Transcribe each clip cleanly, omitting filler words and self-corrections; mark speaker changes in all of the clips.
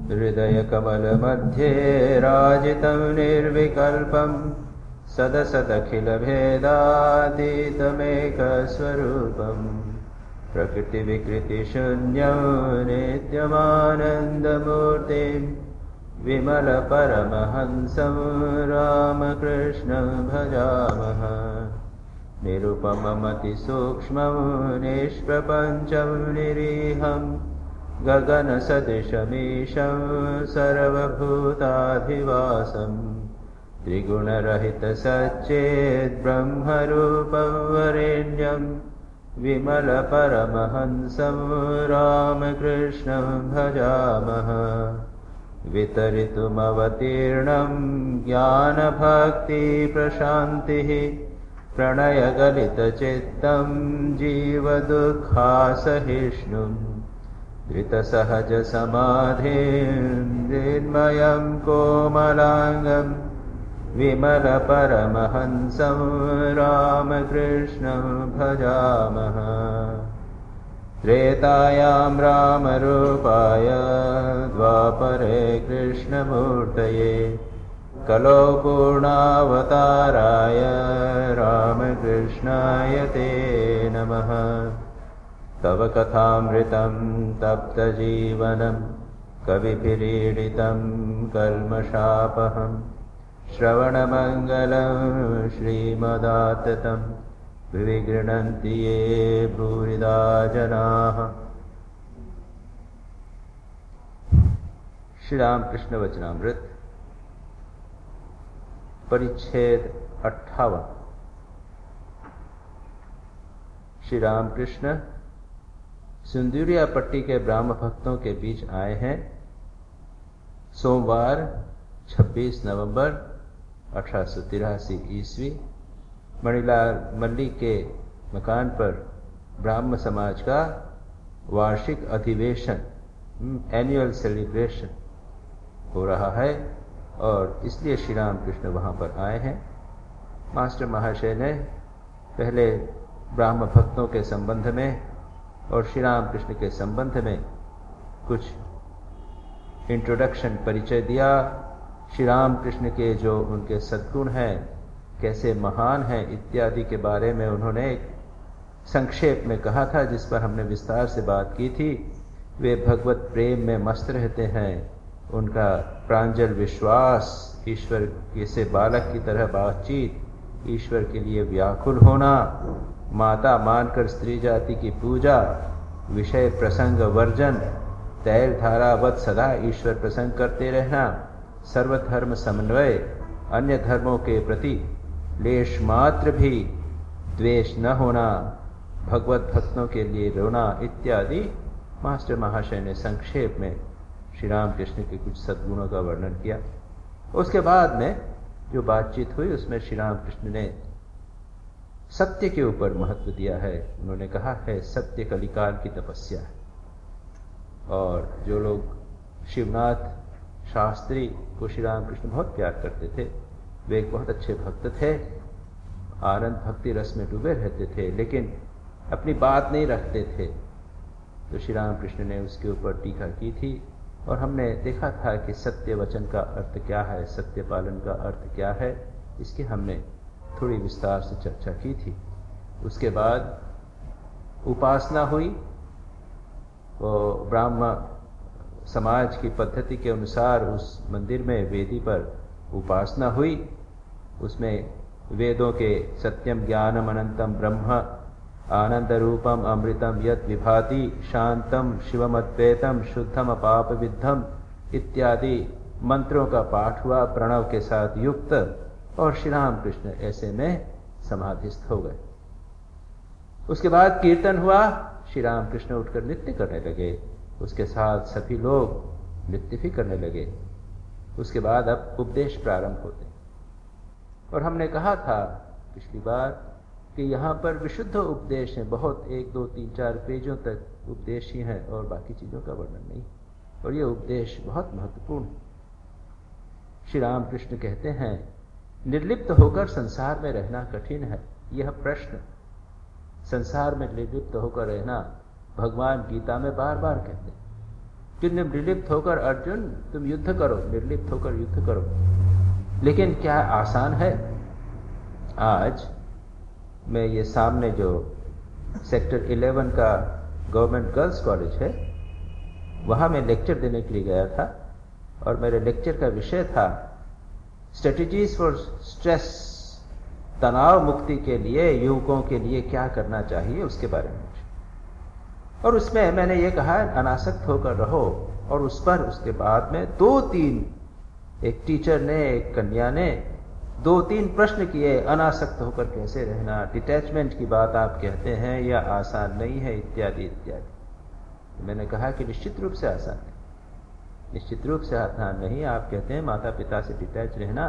Speaker 1: हृदयकमलमध्ये राजितं निर्विकल्पं सदसदखिलभेदातीतमेकस्वरूपं प्रकृतिविकृतिशून्यं नित्यमानन्दमूर्तिं विमलपरमहंसं रामकृष्णं भजामः। निरुपममतिसूक्ष्मं निष्प्रपञ्चं निरीहं गगनसदृशमीशं सर्वभूताधिवासं त्रिगुणरहितसच्चेद्ब्रह्मरूपं वरेण्यं विमलपरमहंसं रामकृष्णं भजामः। वितरितुमवतीर्णं ज्ञानभक्तिप्रशान्तिः प्रणयगलितचित्तं जीवदुःखासहिष्णुं धृतसहजसमाधिं निर्मयं कोमलाङ्गं विमलपरमहंसं रामकृष्णं भजामः। त्रेतायां रामरूपाय द्वापरे कृष्णमूर्तये कलौ पूर्णावताराय रामकृष्णाय ते नमः। तव कथामृतं तप्तजीवनं कविभिरीडितं कल्मषापहं श्रवणमङ्गलं श्रीमदाततं विगृह्णन्ति ये भूरिदा जनाः। श्री रामकृष्ण वचनामृत परिच्छेद 58। श्री रामकृष्ण सिंदूरियापट्टी के ब्राह्म भक्तों के बीच आए हैं। सोमवार 26 नवंबर 1883 ईस्वी मणिलाल मल्ली के मकान पर ब्राह्म समाज का वार्षिक अधिवेशन एनुअल सेलिब्रेशन हो रहा है और इसलिए श्री रामकृष्ण वहाँ पर आए हैं। मास्टर महाशय ने पहले ब्राह्म भक्तों के संबंध में और श्री रामकृष्ण के संबंध में कुछ इंट्रोडक्शन परिचय दिया। श्री रामकृष्ण के जो उनके सद्गुण हैं, कैसे महान हैं इत्यादि के बारे में उन्होंने संक्षेप में कहा था, जिस पर हमने विस्तार से बात की थी। वे भगवत प्रेम में मस्त रहते हैं। उनका प्रांजल विश्वास, ईश्वर के से बालक की तरह बातचीत, ईश्वर के लिए व्याकुल होना, माता मानकर स्त्री जाति की पूजा, विषय प्रसंग वर्जन, तैल धारावत सदा ईश्वर प्रसंग करते रहना, सर्वधर्म समन्वय, अन्य धर्मों के प्रति लेश मात्र भी द्वेष न होना, भगवत भक्तों के लिए रोना इत्यादि मास्टर महाशय ने संक्षेप में श्री रामकृष्ण के कुछ सद्गुणों का वर्णन किया। उसके बाद में जो बातचीत हुई उसमें श्री रामकृष्ण ने सत्य के ऊपर महत्व दिया है। उन्होंने कहा है सत्य कलिकाल की तपस्या है। और जो लोग शिवनाथ शास्त्री को श्री रामकृष्ण बहुत प्यार करते थे, वे एक बहुत अच्छे भक्त थे, आनंद भक्ति रस में डूबे रहते थे, लेकिन अपनी बात नहीं रखते थे। तो श्री रामकृष्ण ने उसके ऊपर टीका की थी और हमने देखा था कि सत्य वचन का अर्थ क्या है, सत्य पालन का अर्थ क्या है, इसकी हमने थोड़ी विस्तार से चर्चा की थी। उसके बाद उपासना हुई। वो ब्राह्म समाज की पद्धति के अनुसार उस मंदिर में वेदी पर उपासना हुई। उसमें वेदों के सत्यम ज्ञानम अनंतम ब्रह्म आनंद रूपम अमृतम यत् विभाति शांतम शिवमद्वैतम शुद्धम अपाप विद्धम इत्यादि मंत्रों का पाठ हुआ प्रणव के साथ युक्त, और श्री रामकृष्ण ऐसे में समाधिस्थ हो गए। उसके बाद कीर्तन हुआ। श्री रामकृष्ण उठकर नृत्य करने लगे, उसके साथ सभी लोग नृत्य भी करने लगे। उसके बाद अब उपदेश प्रारंभ होते। और हमने कहा था पिछली बार कि यहाँ पर विशुद्ध उपदेश है, बहुत 1, 2, 3, 4 पेजों तक उपदेश ही है और बाकी चीज़ों का वर्णन नहीं। और ये उपदेश बहुत महत्वपूर्ण है। श्री रामकृष्ण कहते हैं निर्लिप्त होकर संसार में रहना कठिन है। यह प्रश्न संसार में निर्लिप्त होकर रहना भगवान गीता में बार बार कहते हैं। कि निर्लिप्त होकर अर्जुन तुम युद्ध करो, निर्लिप्त होकर युद्ध करो। लेकिन क्या आसान है? आज मैं ये सामने जो सेक्टर 11 का गवर्नमेंट गर्ल्स कॉलेज है, वहां मैं लेक्चर देने के लिए गया था और मेरे लेक्चर का विषय था स्ट्रेटजीज फॉर स्ट्रेस, तनाव मुक्ति के लिए युवकों के लिए क्या करना चाहिए उसके बारे में। और उसमें मैंने ये कहा अनासक्त होकर रहो, और उस पर उसके बाद में 2-3 एक टीचर ने, एक कन्या ने 2-3 प्रश्न किए, अनासक्त होकर कैसे रहना, डिटैचमेंट की बात आप कहते हैं या आसान नहीं है, इत्यादि इत्यादि। तो मैंने कहा कि निश्चित रूप से आसान है, निश्चित रूप से आसान नहीं। आप कहते हैं माता पिता से डिटैच रहना,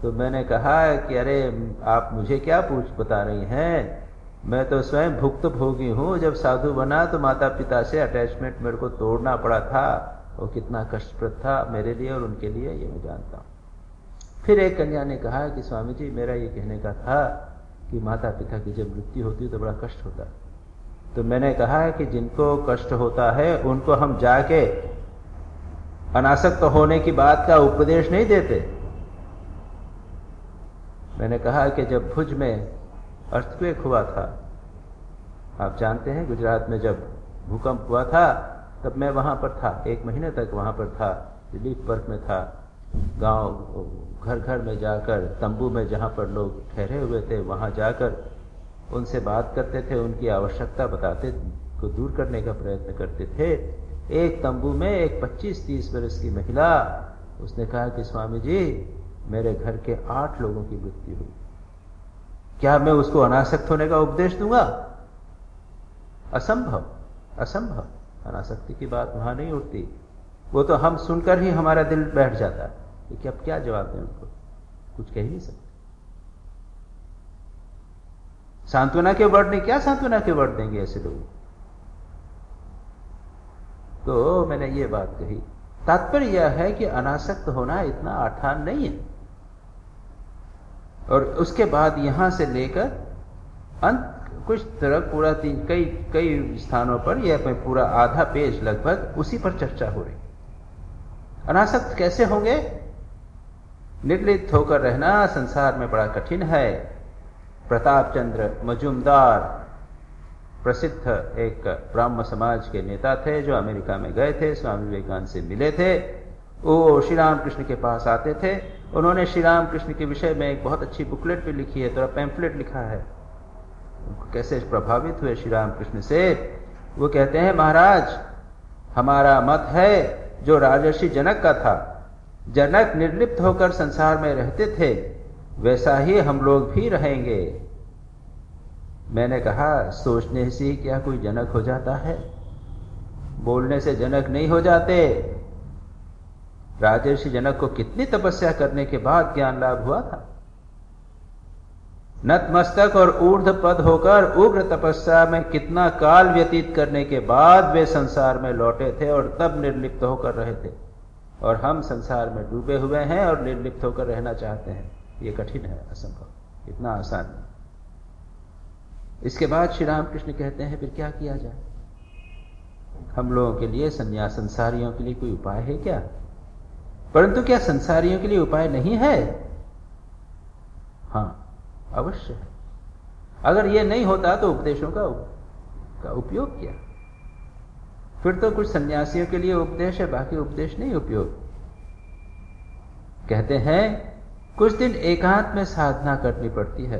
Speaker 1: तो मैंने कहा कि अरे आप मुझे क्या बता रही हैं, मैं तो स्वयं भुक्तभोगी हूं। जब साधु बना तो माता पिता से अटैचमेंट मेरे को तोड़ना पड़ा था, वो कितना कष्टप्रद था मेरे लिए और उनके लिए, ये मैं जानता हूं। फिर एक कन्या ने कहा कि स्वामी जी मेरा ये कहने का था कि माता पिता की जब मृत्यु होती है तो बड़ा कष्ट होता है। तो मैंने कहा कि जिनको कष्ट होता है उनको हम जाके अनासक्त होने की बात का उपदेश नहीं देते। मैंने कहा कि जब भुज में अर्थक्वेक हुआ था, आप जानते हैं गुजरात में जब भूकंप हुआ था, तब मैं वहां पर था, 1 महीने तक वहां पर था, रिलीफ वर्क में था। गांव घर घर में जाकर, तंबू में जहां पर लोग ठहरे हुए थे वहां जाकर उनसे बात करते थे, उनकी आवश्यकता बताते, को दूर करने का प्रयत्न करते थे। एक तंबू में एक 25-30 वर्ष की महिला, उसने कहा कि स्वामी जी मेरे घर के 8 लोगों की मृत्यु हुई, क्या मैं उसको अनासक्त होने का उपदेश दूंगा? असंभव, असंभव। अनासक्ति की बात वहां नहीं उठती। वो तो हम सुनकर ही हमारा दिल बैठ जाता है कि अब क्या जवाब दें उनको, कुछ कह ही नहीं सकते। सांत्वना के वर्ड नहीं, क्या सांत्वना के वर्ड देंगे ऐसे लोग? तो मैंने ये बात कही। तात्पर्य यह है कि अनासक्त होना इतना आसान नहीं है। और उसके बाद यहां से लेकर अंत कुछ तरह पूरा कई स्थानों पर यह पूरा आधा पेज लगभग उसी पर चर्चा हो रही। अनासक्त कैसे होंगे? निर्लिप्त होकर रहना संसार में बड़ा कठिन है। प्रताप चंद्र मजूमदार प्रसिद्ध एक ब्राह्म समाज के नेता थे जो अमेरिका में गए थे, स्वामी विवेकानंद से मिले थे। वो श्री राम कृष्ण के पास आते थे। उन्होंने श्री राम कृष्ण के विषय में एक बहुत अच्छी बुकलेट भी लिखी है, थोड़ा पैम्फलेट लिखा है, कैसे प्रभावित हुए श्री राम कृष्ण से। वो कहते हैं महाराज हमारा मत है जो राजर्षि जनक का था, जनक निर्लिप्त होकर संसार में रहते थे, वैसा ही हम लोग भी रहेंगे। मैंने कहा सोचने से क्या कोई जनक हो जाता है? बोलने से जनक नहीं हो जाते। राजर्षि जनक को कितनी तपस्या करने के बाद ज्ञान लाभ हुआ था। नतमस्तक और ऊर्ध्व पद होकर उग्र तपस्या में कितना काल व्यतीत करने के बाद वे संसार में लौटे थे और तब निर्लिप्त होकर रहे थे। और हम संसार में डूबे हुए हैं और निर्लिप्त होकर रहना चाहते हैं। ये कठिन है, असंभव, इतना आसान नहीं। इसके बाद श्री रामकृष्ण कहते हैं फिर क्या किया जाए? हम लोगों के लिए संन्यास, संसारियों के लिए कोई उपाय है क्या? परंतु क्या संसारियों के लिए उपाय नहीं है? हां, अवश्य है। अगर यह नहीं होता तो उपदेशों का उपयोग क्या? फिर तो कुछ सन्यासियों के लिए उपदेश है, बाकी उपदेश नहीं उपयोग। कहते हैं कुछ दिन एकांत में साधना करनी पड़ती है,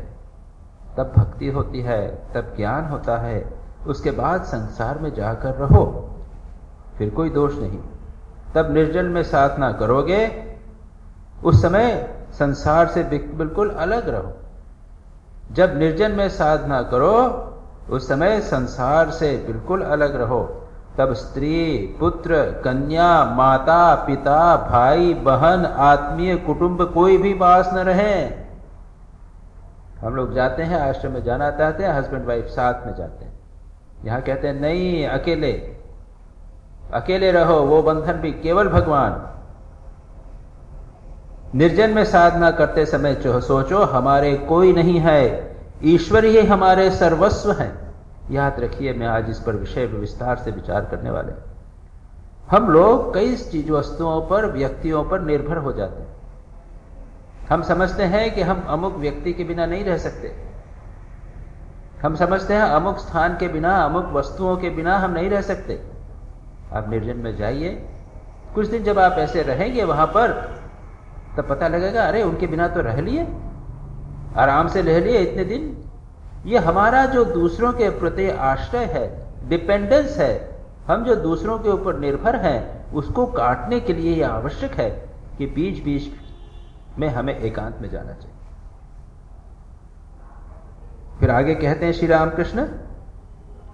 Speaker 1: तब भक्ति होती है, तब ज्ञान होता है। उसके बाद संसार में जाकर रहो, फिर कोई दोष नहीं। तब निर्जल में साधना करोगे, उस समय संसार से बिल्कुल अलग रहो। जब निर्जन में साधना करो उस समय संसार से बिल्कुल अलग रहो। तब स्त्री, पुत्र, कन्या, माता, पिता, भाई, बहन, आत्मीय, कुटुंब कोई भी बास न रहे। हम लोग जाते हैं आश्रम में, जाना चाहते हैं, हस्बैंड वाइफ साथ में जाते हैं। यहां कहते हैं नहीं, अकेले अकेले रहो, वो बंधन भी केवल भगवान। निर्जन में साधना करते समय सोचो हमारे कोई नहीं है, ईश्वर ही हमारे सर्वस्व हैं। याद रखिए, मैं आज इस पर विषय में विस्तार से विचार करने वाले। हम लोग कई चीज वस्तुओं पर, व्यक्तियों पर निर्भर हो जाते हैं। हम समझते हैं कि हम अमुक व्यक्ति के बिना नहीं रह सकते, हम समझते हैं अमुक स्थान के बिना, अमुक वस्तुओं के बिना हम नहीं रह सकते। आप निर्जन में जाइए, कुछ दिन जब आप ऐसे रहेंगे वहां पर, तब पता लगेगा अरे उनके बिना तो रह लिए, आराम से रह लिए इतने दिन। ये हमारा जो दूसरों के प्रति आश्रय है, डिपेंडेंस है, हम जो दूसरों के ऊपर निर्भर हैं, उसको काटने के लिए यह आवश्यक है कि बीच बीच में हमें एकांत में जाना चाहिए। फिर आगे कहते हैं श्री रामकृष्ण,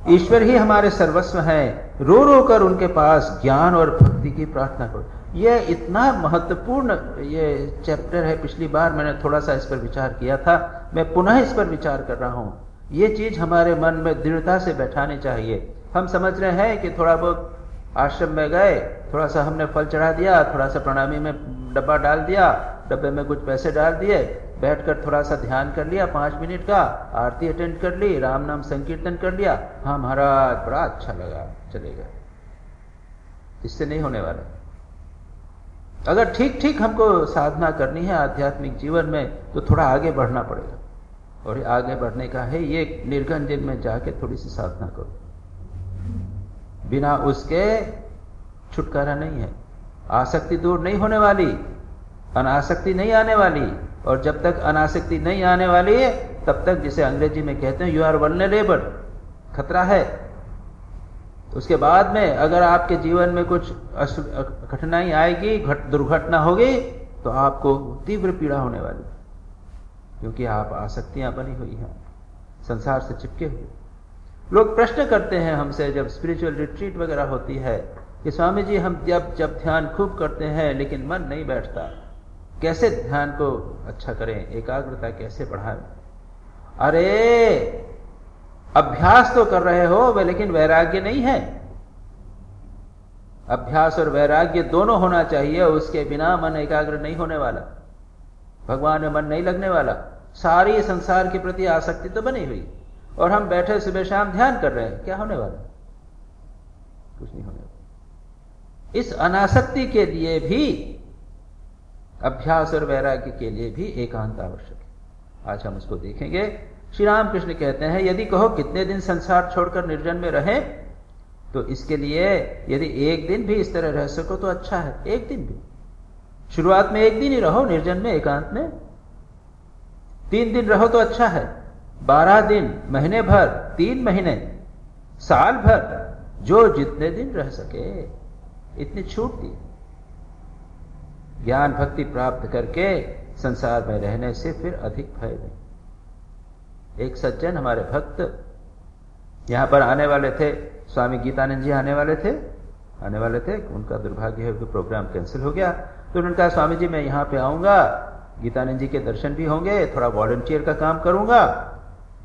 Speaker 1: ईश्वर ही हमारे सर्वस्व हैं, रो रो कर उनके पास ज्ञान और भक्ति की प्रार्थना करो। यह इतना महत्वपूर्ण ये चैप्टर है। पिछली बार मैंने थोड़ा सा इस पर विचार किया था, मैं पुनः इस पर विचार कर रहा हूं। ये चीज हमारे मन में दृढ़ता से बैठानी चाहिए। हम समझ रहे हैं कि थोड़ा बहुत आश्रम में गए, थोड़ा सा हमने फल चढ़ा दिया, थोड़ा सा प्रणामी में डब्बा डाल दिया, डब्बे में कुछ पैसे डाल दिए, बैठकर थोड़ा सा ध्यान कर लिया 5 मिनट का, आरती अटेंड कर ली, राम नाम संकीर्तन कर लिया, हाँ महाराज बड़ा अच्छा लगा, चलेगा। इससे नहीं होने वाला। अगर ठीक ठीक हमको साधना करनी है आध्यात्मिक जीवन में, तो थोड़ा आगे बढ़ना पड़ेगा। और आगे बढ़ने का है ये निर्गन जिन में जाके थोड़ी सी साधना करो, बिना उसके छुटकारा नहीं है। आसक्ति दूर नहीं होने वाली, अनासक्ति नहीं आने वाली, और जब तक अनासक्ति नहीं आने वाली है तब तक, जिसे अंग्रेजी में कहते हैं यू आर वल्नरेबल, खतरा है। उसके बाद में अगर आपके जीवन में कुछ कठिनाई आएगी, दुर्घटना होगी, तो आपको तीव्र पीड़ा होने वाली, क्योंकि आप आसक्तियां बनी हुई हैं, संसार से चिपके हुए। लोग प्रश्न करते हैं हमसे जब स्पिरिचुअल रिट्रीट वगैरह होती है कि स्वामी जी हम जब ध्यान खूब करते हैं लेकिन मन नहीं बैठता, कैसे ध्यान को अच्छा करें, एकाग्रता कैसे बढ़ाएं? अरे अभ्यास तो कर रहे हो वे, लेकिन वैराग्य नहीं है। अभ्यास और वैराग्य दोनों होना चाहिए, उसके बिना मन एकाग्र नहीं होने वाला, भगवान में मन नहीं लगने वाला। सारी संसार के प्रति आसक्ति तो बनी हुई, और हम बैठे सुबह शाम ध्यान कर रहे हैं, क्या होने वाला? कुछ नहीं होने वाला। इस अनासक्ति के लिए भी, अभ्यास और वैराग्य के लिए भी एकांत आवश्यक है। आज हम उसको देखेंगे। श्री रामकृष्ण कहते हैं, यदि कहो कितने दिन संसार छोड़कर निर्जन में रहें, तो इसके लिए यदि एक दिन भी इस तरह रह सको तो अच्छा है। एक दिन भी, शुरुआत में एक दिन ही रहो निर्जन में, एकांत में। 3 दिन रहो तो अच्छा है, 12 दिन, महीने भर, 3 महीने, साल भर, जो जितने दिन रह सके, इतनी छूट दी। ज्ञान भक्ति प्राप्त करके संसार में रहने से फिर अधिक भय नहीं। एक सज्जन हमारे भक्त यहां पर आने वाले थे, स्वामी गीतानंद जी आने वाले थे, उनका दुर्भाग्य है कि प्रोग्राम कैंसिल हो गया। तो उन्होंने कहा स्वामी जी मैं यहां पे आऊंगा, गीतानंद जी के दर्शन भी होंगे, थोड़ा वॉलंटियर का काम करूंगा।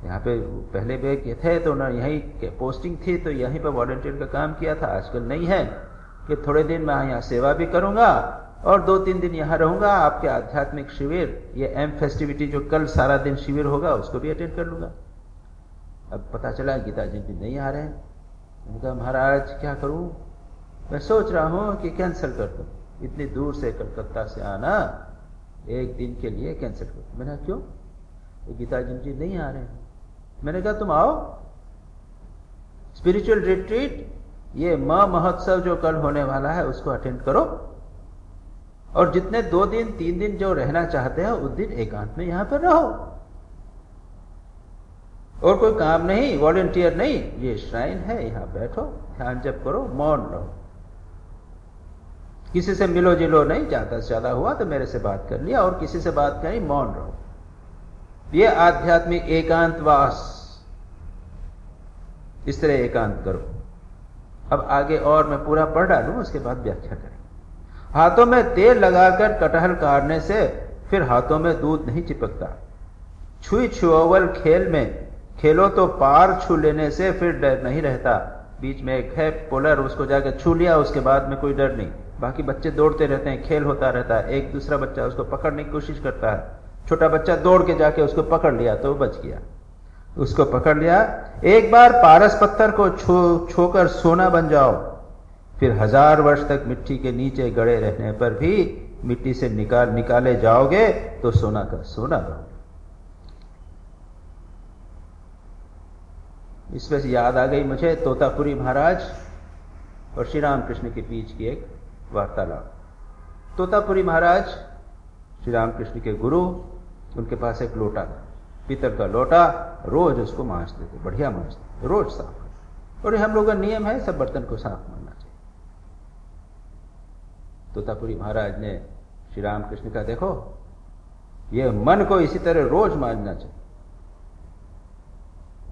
Speaker 1: यहाँ पे पहले भी थे तो उन्होंने यहीं पोस्टिंग थी, तो यहीं पर वॉलंटियर का काम किया था, आजकल नहीं है, कि थोड़े दिन मैं यहाँ सेवा भी करूंगा और 2-3 दिन यहाँ रहूंगा। आपके आध्यात्मिक शिविर, ये एम फेस्टिविटी जो कल सारा दिन शिविर होगा, उसको भी अटेंड कर लूंगा। अब पता चला गीता जी भी नहीं आ रहे हैं। उनका महाराज क्या करूं, मैं सोच रहा हूं कि कैंसिल कर दूं, इतनी दूर से कलकत्ता से आना, एक दिन के लिए कैंसिल कर दूं। मैंने क्यों? तो गीता जी नहीं आ रहे हैं। मैंने कहा तुम आओ, स्पिरिचुअल रिट्रीट, ये महोत्सव जो कल होने वाला है उसको अटेंड करो, और जितने 2 दिन 3 दिन जो रहना चाहते हैं उस दिन एकांत में यहां पर रहो, और कोई काम नहीं, वॉलंटियर नहीं, ये श्राइन है, यहां बैठो, ध्यान जप करो, मौन रहो, किसी से मिलो जिलो नहीं, ज्यादा से ज्यादा हुआ तो मेरे से बात कर लिया, और किसी से बात करी, मौन रहो। ये आध्यात्मिक एकांतवास, इस तरह एकांत करो। अब आगे और मैं पूरा पढ़ डालूं, उसके बाद व्याख्या करें। हाथों में तेल लगाकर कटहल काटने से फिर हाथों में दूध नहीं चिपकता। छुई छुअवल खेल में खेलो तो पार छू लेने से फिर डर नहीं रहता। बीच में एक है पोलर, उसको जाकर छू लिया, उसके बाद में कोई डर नहीं। बाकी बच्चे दौड़ते रहते हैं, खेल होता रहता है, एक दूसरा बच्चा उसको पकड़ने की कोशिश करता है, छोटा बच्चा दौड़ के जाके उसको पकड़ लिया तो वो बच गया, उसको पकड़ लिया। एक बार पारस पत्थर को छोकर सोना बन जाओ, फिर 1000 वर्ष तक मिट्टी के नीचे गड़े रहने पर भी मिट्टी से निकाले जाओगे तो सोना का सोना रहोगे। इसमें से याद आ गई मुझे तोतापुरी महाराज और श्री रामकृष्ण के बीच की एक वार्तालाप। तोतापुरी महाराज श्री रामकृष्ण के गुरु, उनके पास एक लोटा था, पीतल का लोटा, रोज उसको मांजते थे, बढ़िया मांजते, रोज साफ करते। और हम लोगों का नियम है सब बर्तन को साफ मानना चाहिए। तोतापुरी महाराज ने श्री रामकृष्ण का, देखो ये मन को इसी तरह रोज मांजना चाहिए,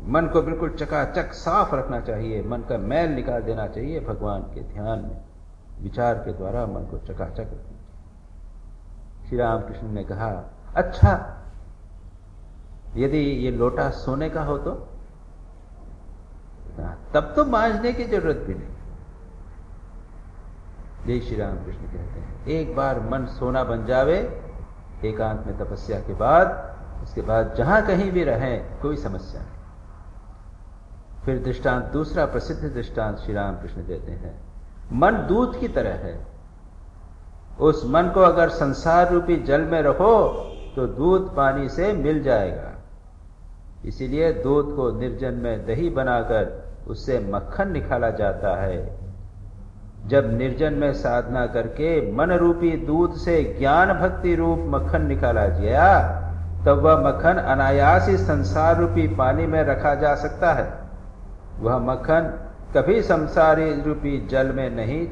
Speaker 1: मन को बिल्कुल चकाचक साफ रखना चाहिए, मन का मैल निकाल देना चाहिए, भगवान के ध्यान में विचार के द्वारा मन को चकाचक रखना चाहिए। श्री रामकृष्ण ने कहा, अच्छा यदि ये लोटा सोने का हो तो तब तो मांजने की जरूरत भी नहीं। जय श्री रामकृष्ण कहते हैं, एक बार मन सोना बन जावे एकांत में तपस्या के बाद, उसके बाद जहां कहीं भी रहें कोई समस्या नहीं। फिर दृष्टांत, दूसरा प्रसिद्ध दृष्टांत श्री रामकृष्ण देते हैं, मन दूध की तरह है। उस मन को अगर संसार रूपी जल में रखो तो दूध पानी से मिल जाएगा। इसीलिए दूध को निर्जन में दही बनाकर उससे मक्खन निकाला जाता है। जब निर्जन में साधना करके मन रूपी दूध से ज्ञान भक्ति रूप मक्खन निकाला गया, तब वह मक्खन अनायास ही संसार रूपी पानी में रखा जा सकता है। वह मक्खन कभी संसारी रूपी जल में नहीं,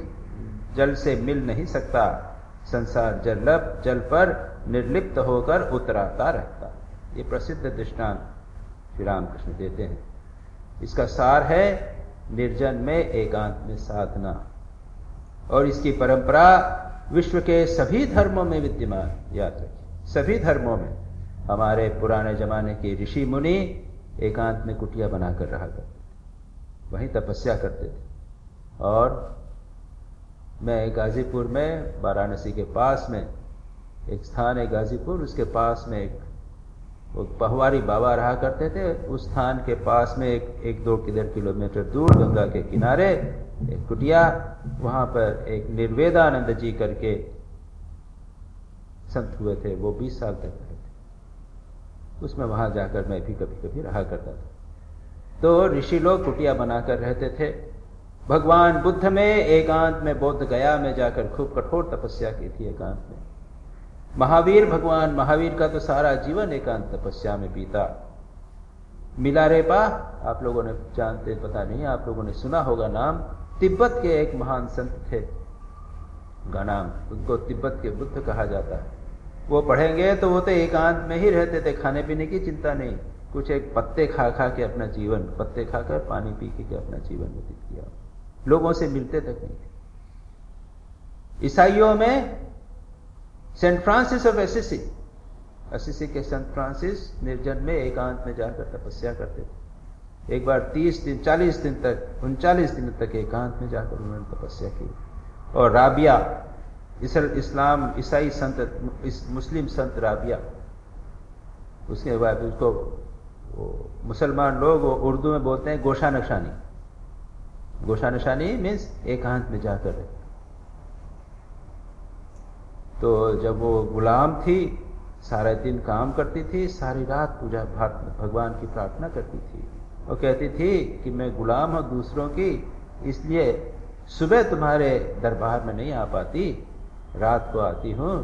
Speaker 1: जल से मिल नहीं सकता। संसार जल पर निर्लिप्त होकर उतराता रहता। ये प्रसिद्ध दृष्टांत श्री रामकृष्ण देते हैं। इसका सार है निर्जन में एकांत में साधना, और इसकी परंपरा विश्व के सभी धर्मों में विद्यमान। याद रखिए, सभी धर्मों में हमारे पुराने जमाने के ऋषि मुनि एकांत में कुटिया बनाकर रहा करते, वहीं तपस्या करते थे। और मैं गाजीपुर में, वाराणसी के पास में एक स्थान है गाजीपुर, उसके पास में एक वो पहवारी बाबा रहा करते थे। उस स्थान के पास में एक 2 किलोमीटर दूर गंगा के किनारे एक कुटिया, वहां पर एक निर्वेदानंद जी करके संत हुए थे, वो 20 साल तक रहे थे। उसमें वहां जाकर मैं भी कभी कभी रहा करता था। तो ऋषि लोग कुटिया बनाकर रहते थे। भगवान बुद्ध में एकांत में बोध गया में जाकर खूब कठोर तपस्या की थी एकांत में। महावीर, भगवान महावीर का तो सारा जीवन एकांत तपस्या में बीता। मिलारेपा आप लोगों ने जानते, पता नहीं आप लोगों ने सुना होगा नाम, तिब्बत के एक महान संत थे, उनका नाम, उनको तिब्बत के बुद्ध कहा जाता है। वो पढ़ेंगे तो वो तो एकांत में ही रहते थे, खाने पीने की चिंता नहीं, कुछ एक पत्ते खा खा के अपना जीवन, पत्ते खाकर पानी पी के अपना जीवन व्यतीत किया, लोगों से मिलते तक नहीं थे। ईसाइयों में Saint Francis of Assisi, Assisi के संत फ्रांसिस निर्जन में एकांत में जाकर तपस्या करते थे। एक बार 30 दिन 40 दिन तक 39 दिन तक एकांत में जाकर उन्होंने तपस्या की। और राबिया, इस्लाम ईसाई संत, मुस्लिम संत राबिया, उसके बाद उसको मुसलमान लोग उर्दू में बोलते हैं गोशा नशानी। गोशा नशानी मीन्स एकांत में जाकर। तो जब वो गुलाम थी, सारे दिन काम करती थी, सारी रात पूजा भगवान की प्रार्थना करती थी और कहती थी कि मैं गुलाम हूं दूसरों की, इसलिए सुबह तुम्हारे दरबार में नहीं आ पाती, रात को आती हूं,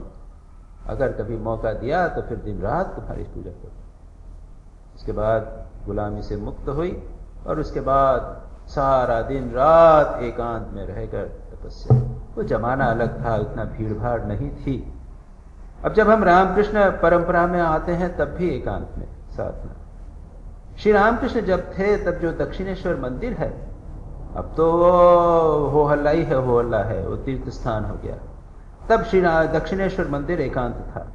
Speaker 1: अगर कभी मौका दिया तो फिर दिन रात तुम्हारी पूजा करूं। उसके बाद गुलामी से मुक्त हुई और उसके बाद सारा दिन रात एकांत में रहकर तपस्या। वो जमाना अलग था, इतना भीड़ भाड़ नहीं थी। अब जब हम रामकृष्ण परंपरा में आते हैं तब भी एकांत में साधना। श्री रामकृष्ण जब थे तब जो दक्षिणेश्वर मंदिर है, अब तो हो हल्ला ही है, हो हल्ला है, वो तीर्थ स्थान हो गया। तब श्री दक्षिणेश्वर मंदिर एकांत था।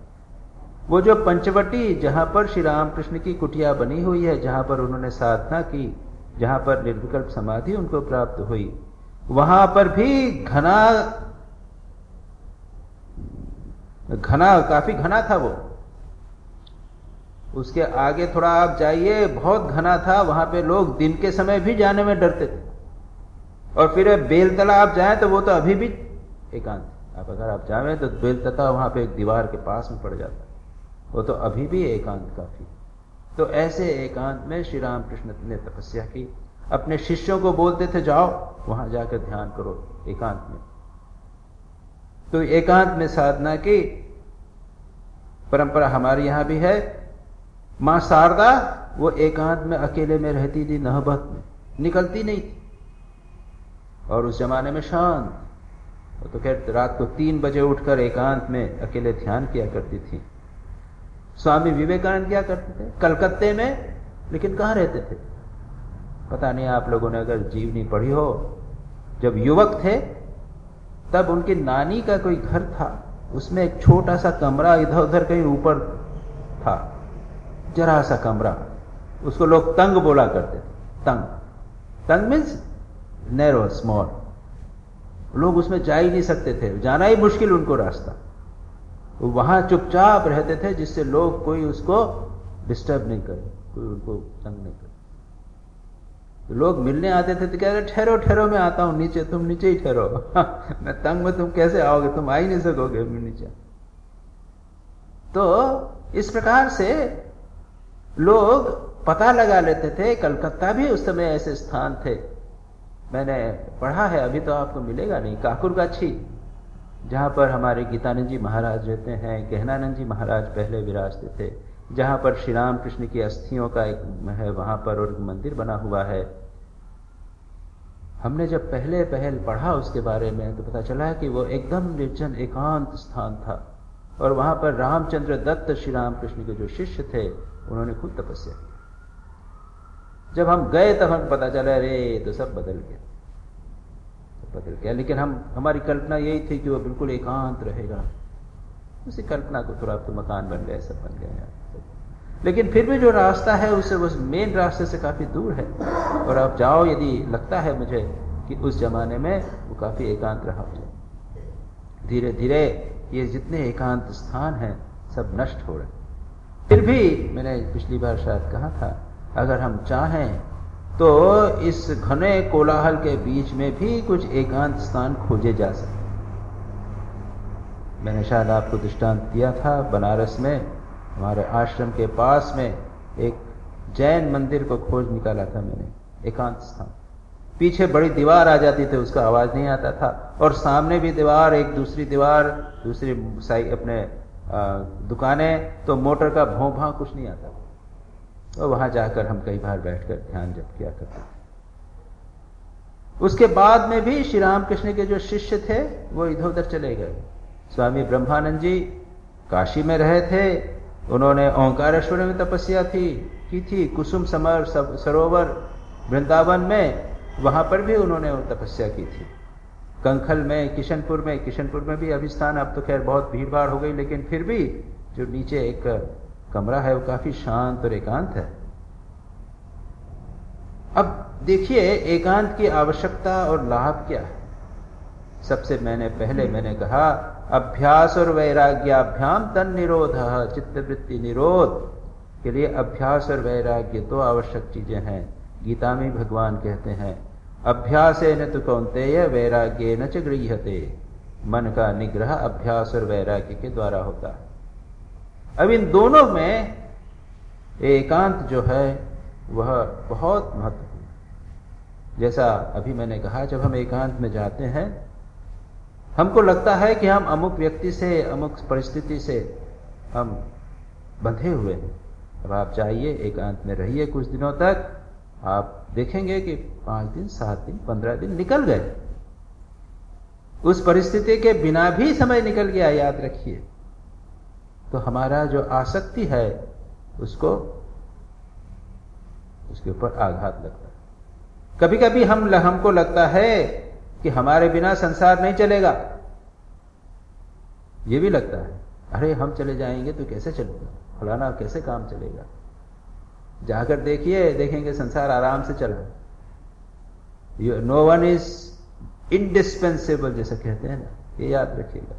Speaker 1: वो जो पंचवटी जहां पर श्री रामकृष्ण की कुटिया बनी हुई है, जहां पर उन्होंने साधना की, जहां पर निर्विकल्प समाधि उनको प्राप्त हुई, वहां पर भी घना काफी घना था वो। उसके आगे थोड़ा आप जाइए, बहुत घना था, वहां पे लोग दिन के समय भी जाने में डरते थे। और फिर बेलतला आप जाएं तो वो तो अभी भी एकांत, आप अगर आप जाएं तो बेलतला वहां पे एक दीवार के पास में पड़ जाता है, वो तो अभी भी एकांत काफी। तो ऐसे एकांत में श्री रामकृष्ण ने तपस्या की, अपने शिष्यों को बोलते थे जाओ वहां जाकर ध्यान करो एकांत में। तो एकांत में साधना की परंपरा हमारे यहां भी है। मां शारदा वो एकांत में अकेले में रहती थी, नहबत में निकलती नहीं थी, और उस जमाने में शांत, वो तो खैर रात को 3 बजे उठकर एकांत में अकेले ध्यान किया करती थी। स्वामी विवेकानंद क्या करते थे कलकत्ते में, लेकिन कहां रहते थे पता नहीं, आप लोगों ने अगर जीवनी पढ़ी हो, जब युवक थे तब उनकी नानी का कोई घर था, उसमें एक छोटा सा कमरा इधर उधर कहीं ऊपर था, जरा सा कमरा, उसको लोग तंग बोला करते थे। तंग मीन्स नैरो, स्मॉल, लोग उसमें जा ही नहीं सकते थे, जाना ही मुश्किल उनको रास्ता, वहां चुपचाप रहते थे जिससे लोग कोई उसको डिस्टर्ब नहीं करे, कोई उनको तंग नहीं करे। तो लोग मिलने आते थे तो कह रहे ठहरो ठहरो मैं आता हूं नीचे, तुम नीचे ही ठहरो मैं तंग में तुम कैसे आओगे, तुम आ ही नहीं सकोगे नीचे। तो इस प्रकार से लोग पता लगा लेते थे। कलकत्ता भी उस समय ऐसे स्थान थे, मैंने पढ़ा है, अभी तो आपको मिलेगा नहीं, काकुरगाछी, जहां पर हमारे गीतानंद जी महाराज रहते हैं, गहनानंद जी महाराज पहले विराजते थे, जहां पर श्री राम कृष्ण की अस्थियों का एक है, वहां पर और मंदिर बना हुआ है। हमने जब पहल पढ़ा उसके बारे में तो पता चला कि वो एकदम निर्जन एकांत स्थान था, और वहां पर रामचंद्र दत्त श्री राम कृष्ण के जो शिष्य थे उन्होंने खुद तपस्या की। जब हम गए तब हम पता चला अरे तो सब बदल गया, लेकिन हमारी कल्पना यही थी कि वो बिल्कुल एकांत रहेगा, उसी कल्पना को थोड़ा तो मकान बन गए, सब बन गए, लेकिन फिर भी जो रास्ता है उससे उस मेन रास्ते से काफी दूर है। और आप जाओ, यदि लगता है मुझे कि उस जमाने में वो काफी एकांत रहा हो। धीरे धीरे ये जितने एकांत स्थान हैं सब नष्ट हो रहे। फिर भी मैंने पिछली बार शायद कहा था, अगर हम चाहें तो इस घने कोलाहल के बीच में भी कुछ एकांत स्थान खोजे जा सकते। मैंने शायद आपको दृष्टांत दिया था, बनारस में हमारे आश्रम के पास में एक जैन मंदिर को खोज निकाला था मैंने, एकांत स्थान। पीछे बड़ी दीवार आ जाती थी, उसका आवाज नहीं आता था, और सामने भी दीवार, एक दूसरी दीवार, दूसरी साइड अपने दुकानें, तो मोटर का भौं भां कुछ नहीं आता। और वहां जाकर हम कई बार बैठकर ध्यान जप किया करते थे। उसके बाद में भी श्री रामकृष्ण के जो शिष्य थे वो इधर उधर चले गए। स्वामी ब्रह्मानंद जी काशी में रहे थे, उन्होंने ओंकारेश्वर में तपस्या की थी, कुसुम समर सरोवर वृंदावन में, वहां पर भी उन्होंने तपस्या की थी। कंखल में, किशनपुर में भी अभी स्थान, अब तो खैर बहुत भीड़ भाड़ हो गई, लेकिन फिर भी जो नीचे एक कमरा है वो काफी शांत और एकांत है। अब देखिए एकांत की आवश्यकता और लाभ क्या है। सबसे पहले मैंने कहा अभ्यास और वैराग्याभ्याम तन निरोध, चित्तवृत्ति निरोध के लिए अभ्यास और वैराग्य दो आवश्यक चीजें हैं। गीता में भगवान कहते हैं अभ्यासेन तु कौन्तेय वैराग्येन च गृह्यते, मन का निग्रह अभ्यास और वैराग्य के द्वारा होता है। अब इन दोनों में एकांत जो है वह बहुत महत्वपूर्ण है। जैसा अभी मैंने कहा, जब हम एकांत में जाते हैं हमको लगता है कि हम अमुक व्यक्ति से, अमुक परिस्थिति से हम बंधे हुए हैं। अब आप जाइए एकांत में रहिए कुछ दिनों तक, आप देखेंगे कि 5 दिन, 7 दिन, 15 दिन निकल गए, उस परिस्थिति के बिना भी समय निकल गया, याद रखिए। तो हमारा जो आसक्ति है उसके ऊपर आघात लगता है। कभी कभी हमको लगता है कि हमारे बिना संसार नहीं चलेगा, ये भी लगता है, अरे हम चले जाएंगे तो कैसे चलेगा, फलाना कैसे काम चलेगा। जाकर देखेंगे संसार आराम से चला। नो वन इज इंडिस्पेंसेबल जैसा कहते हैं ना, ये याद रखिएगा।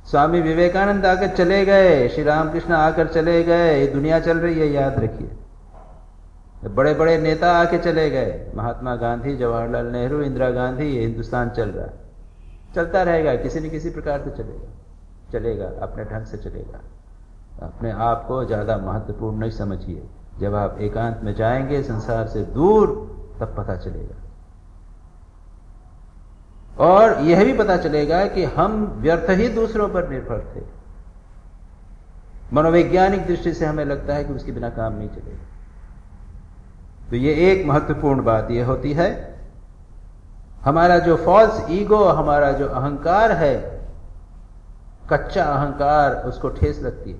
Speaker 1: स्वामी विवेकानंद आकर चले गए, श्री रामकृष्ण आकर चले गए, ये दुनिया चल रही है, याद रखिए। बड़े बड़े नेता आके चले गए, महात्मा गांधी, जवाहरलाल नेहरू, इंदिरा गांधी, ये हिंदुस्तान चल रहा है, चलता रहेगा, किसी न किसी प्रकार से चलेगा, अपने ढंग से चलेगा। अपने आप को ज्यादा महत्वपूर्ण नहीं समझिए। जब आप एकांत में जाएंगे संसार से दूर, तब पता चलेगा, और यह भी पता चलेगा कि हम व्यर्थ ही दूसरों पर निर्भर थे। मनोवैज्ञानिक दृष्टि से हमें लगता है कि उसके बिना काम नहीं चलेगा। तो ये एक महत्वपूर्ण बात यह होती है, हमारा जो फॉल्स ईगो, हमारा जो अहंकार है, कच्चा अहंकार, उसको ठेस लगती है।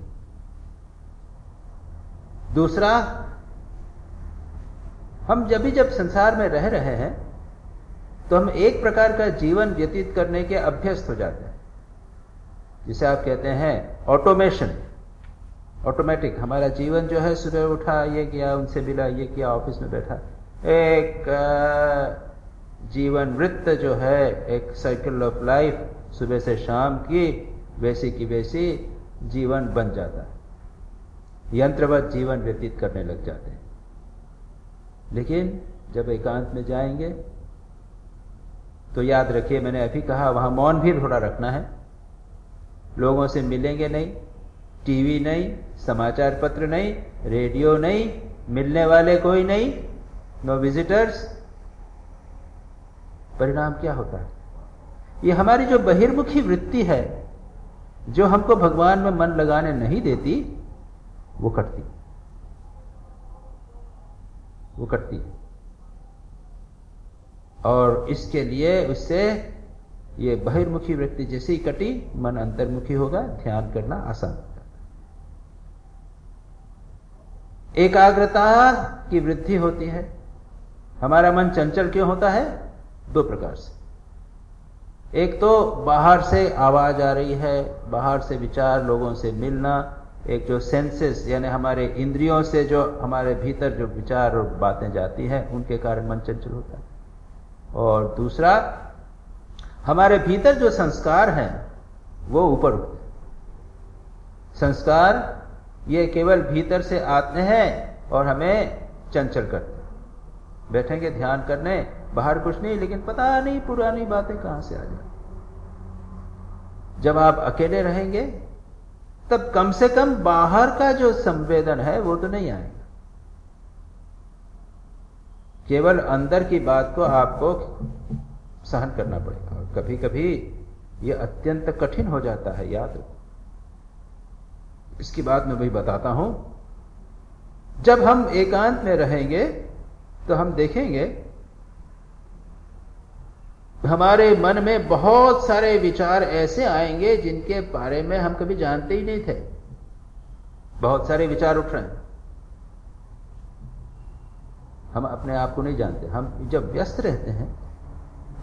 Speaker 1: दूसरा, हम जब संसार में रह रहे हैं तो हम एक प्रकार का जीवन व्यतीत करने के अभ्यस्त हो जाते हैं, जिसे आप कहते हैं ऑटोमेशन, ऑटोमेटिक। हमारा जीवन जो है, सुबह उठा, ये किया, उनसे मिला, ये किया, ऑफिस में बैठा, एक जीवन वृत्त जो है, एक साइकिल ऑफ लाइफ, सुबह से शाम की वैसी की वैसी जीवन बन जाता है, यंत्रवत जीवन व्यतीत करने लग जाते हैं। लेकिन जब एकांत में जाएंगे तो याद रखिए, मैंने अभी कहा, वहां मौन भी थोड़ा रखना है। लोगों से मिलेंगे नहीं, टीवी नहीं, समाचार पत्र नहीं, रेडियो नहीं, मिलने वाले कोई नहीं, नो विजिटर्स। परिणाम क्या होता है? ये हमारी जो बहिर्मुखी वृत्ति है, जो हमको भगवान में मन लगाने नहीं देती, वो कटती है। और इसके लिए उससे ये बहिर्मुखी वृत्ति जैसे ही कटी, मन अंतर्मुखी होगा, ध्यान करना आसान होगा। एकाग्रता की वृद्धि होती है। हमारा मन चंचल क्यों होता है? दो प्रकार से। एक तो बाहर से आवाज आ रही है, बाहर से विचार, लोगों से मिलना, एक जो सेंसेस यानी हमारे इंद्रियों से जो हमारे भीतर जो विचार और बातें जाती हैं, उनके कारण मन चंचल होता है। और दूसरा, हमारे भीतर जो संस्कार हैं वो ऊपर उठते हैं। संस्कार ये केवल भीतर से आते हैं और हमें चंचल करते हैं। बैठेंगे ध्यान करने, बाहर कुछ नहीं, लेकिन पता नहीं पुरानी बातें कहां से आ जाए। जब आप अकेले रहेंगे तब कम से कम बाहर का जो संवेदन है वो तो नहीं आएगा, केवल अंदर की बात को आपको सहन करना पड़ेगा। और कभी कभी यह अत्यंत कठिन हो जाता है, याद रखो। इसकी बात मैं भी बताता हूं। जब हम एकांत में रहेंगे तो हम देखेंगे हमारे मन में बहुत सारे विचार ऐसे आएंगे जिनके बारे में हम कभी जानते ही नहीं थे। बहुत सारे विचार उठ रहे हैं, हम अपने आप को नहीं जानते। हम जब व्यस्त रहते हैं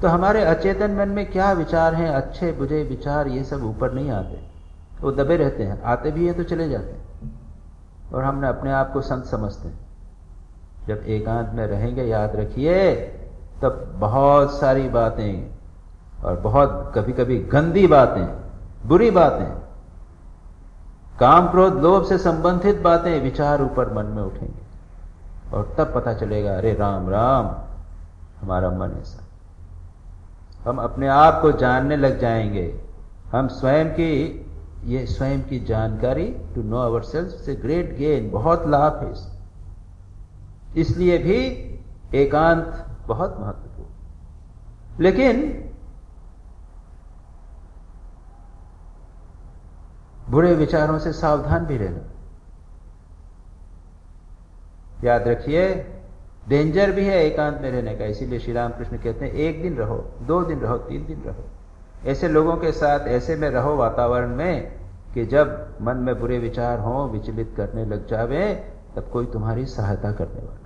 Speaker 1: तो हमारे अचेतन मन में क्या विचार हैं, अच्छे बुरे विचार, ये सब ऊपर नहीं आते, वो दबे रहते हैं। आते भी है तो चले जाते हैं, और हमने अपने आप को संत समझते हैं। जब एकांत में रहेंगे, याद रखिए, तब बहुत सारी बातें और बहुत कभी कभी गंदी बातें, बुरी बातें, काम क्रोध लोभ से संबंधित बातें, विचार ऊपर मन में उठेंगे। और तब पता चलेगा, अरे राम राम, हमारा मन ऐसा। हम अपने आप को जानने लग जाएंगे। हम स्वयं की जानकारी, टू नो अवर सेल्फ, से ग्रेट गेन, बहुत लाभ है। इसलिए भी एकांत बहुत महत्वपूर्ण। लेकिन बुरे विचारों से सावधान भी रहना। याद रखिए, डेंजर भी है एकांत में रहने का। इसीलिए श्री राम कृष्ण कहते हैं, 1 दिन रहो, 2 दिन रहो, 3 दिन रहो। ऐसे लोगों के साथ ऐसे में रहो वातावरण में कि जब मन में बुरे विचार हों, विचलित करने लग जावे, तब कोई तुम्हारी सहायता करने वाला।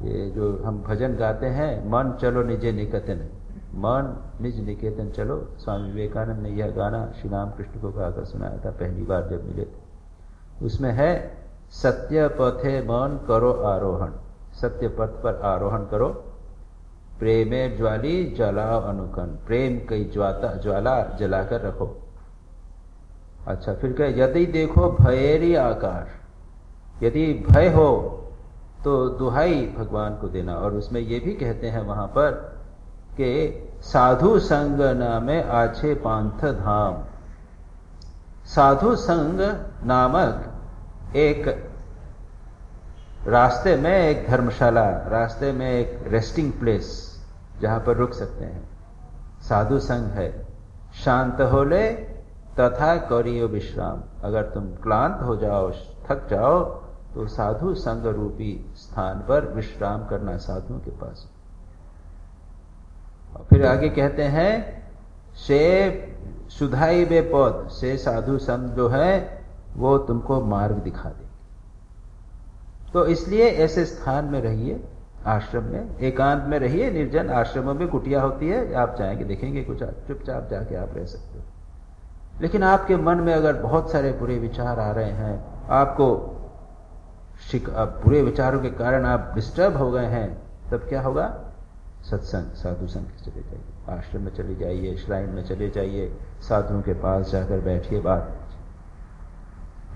Speaker 1: ये जो हम भजन गाते हैं, मन चलो निजे निकेतन, मन निज निकेतन चलो, स्वामी विवेकानंद ने यह गाना श्री राम कृष्ण को गाकर सुनाया था पहली बार जब मिले थे। उसमें है, सत्य पथे मन करो आरोहण, सत्य पथ पर आरोहण करो, प्रेमे ज्वाली जलाओ अनुकन, प्रेम की ज्वाला जलाकर रखो। अच्छा, फिर कहे, यदि देखो भयेरी आकाश, यदि भय हो तो दुहाई भगवान को देना। और उसमें ये भी कहते हैं वहां पर कि साधु संग नामे आछे पांथ धाम। साधु संग नामक एक रास्ते में एक धर्मशाला, रास्ते में एक रेस्टिंग प्लेस जहां पर रुक सकते हैं, साधु संग है। शांत हो ले तथा करियो विश्राम। अगर तुम क्लांत हो जाओ, थक जाओ, तो साधु संग रूपी स्थान पर विश्राम करना, साधुओं के पास। और फिर आगे कहते हैं से सुधाई बे पौध, से साधु संग जो है वो तुमको मार्ग दिखा देगी। तो इसलिए ऐसे स्थान में रहिए, आश्रम में एकांत में रहिए। निर्जन आश्रमों में कुटिया होती है, आप जाएंगे देखेंगे कुछ, चुपचाप जाके आप रह सकते हो। लेकिन आपके मन में अगर बहुत सारे बुरे विचार आ रहे हैं, आपको बुरे विचारों के कारण आप डिस्टर्ब हो गए हैं, तब क्या होगा? सत्संग, साधु संग चले जाइए, आश्रम में चले जाइए, श्राइन में चले जाइए, साधुओं के पास जाकर बैठिए, बात।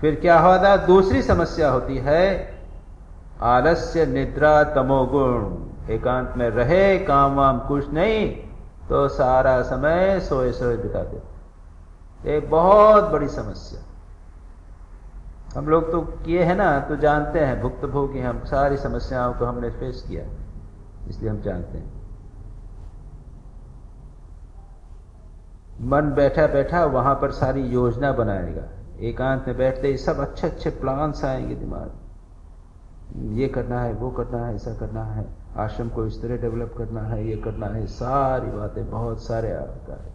Speaker 1: फिर क्या होता? दूसरी समस्या होती है आलस्य, निद्रा, तमोगुण। एकांत में रहे, काम वाम कुछ नहीं, तो सारा समय सोए सोए बिता देते। एक बहुत बड़ी समस्या हम लोग तो किए हैं ना, तो जानते हैं, भुक्तभोगी हम, सारी समस्याओं को हमने फेस किया, इसलिए हम जानते हैं। मन बैठा बैठा वहां पर सारी योजना बनाएगा। एकांत में बैठते ही सब अच्छे अच्छे प्लान्स आएंगे दिमाग, ये करना है, वो करना है, ऐसा करना है, आश्रम को इस तरह डेवलप करना है, ये करना है, सारी बातें, बहुत सारे आता है।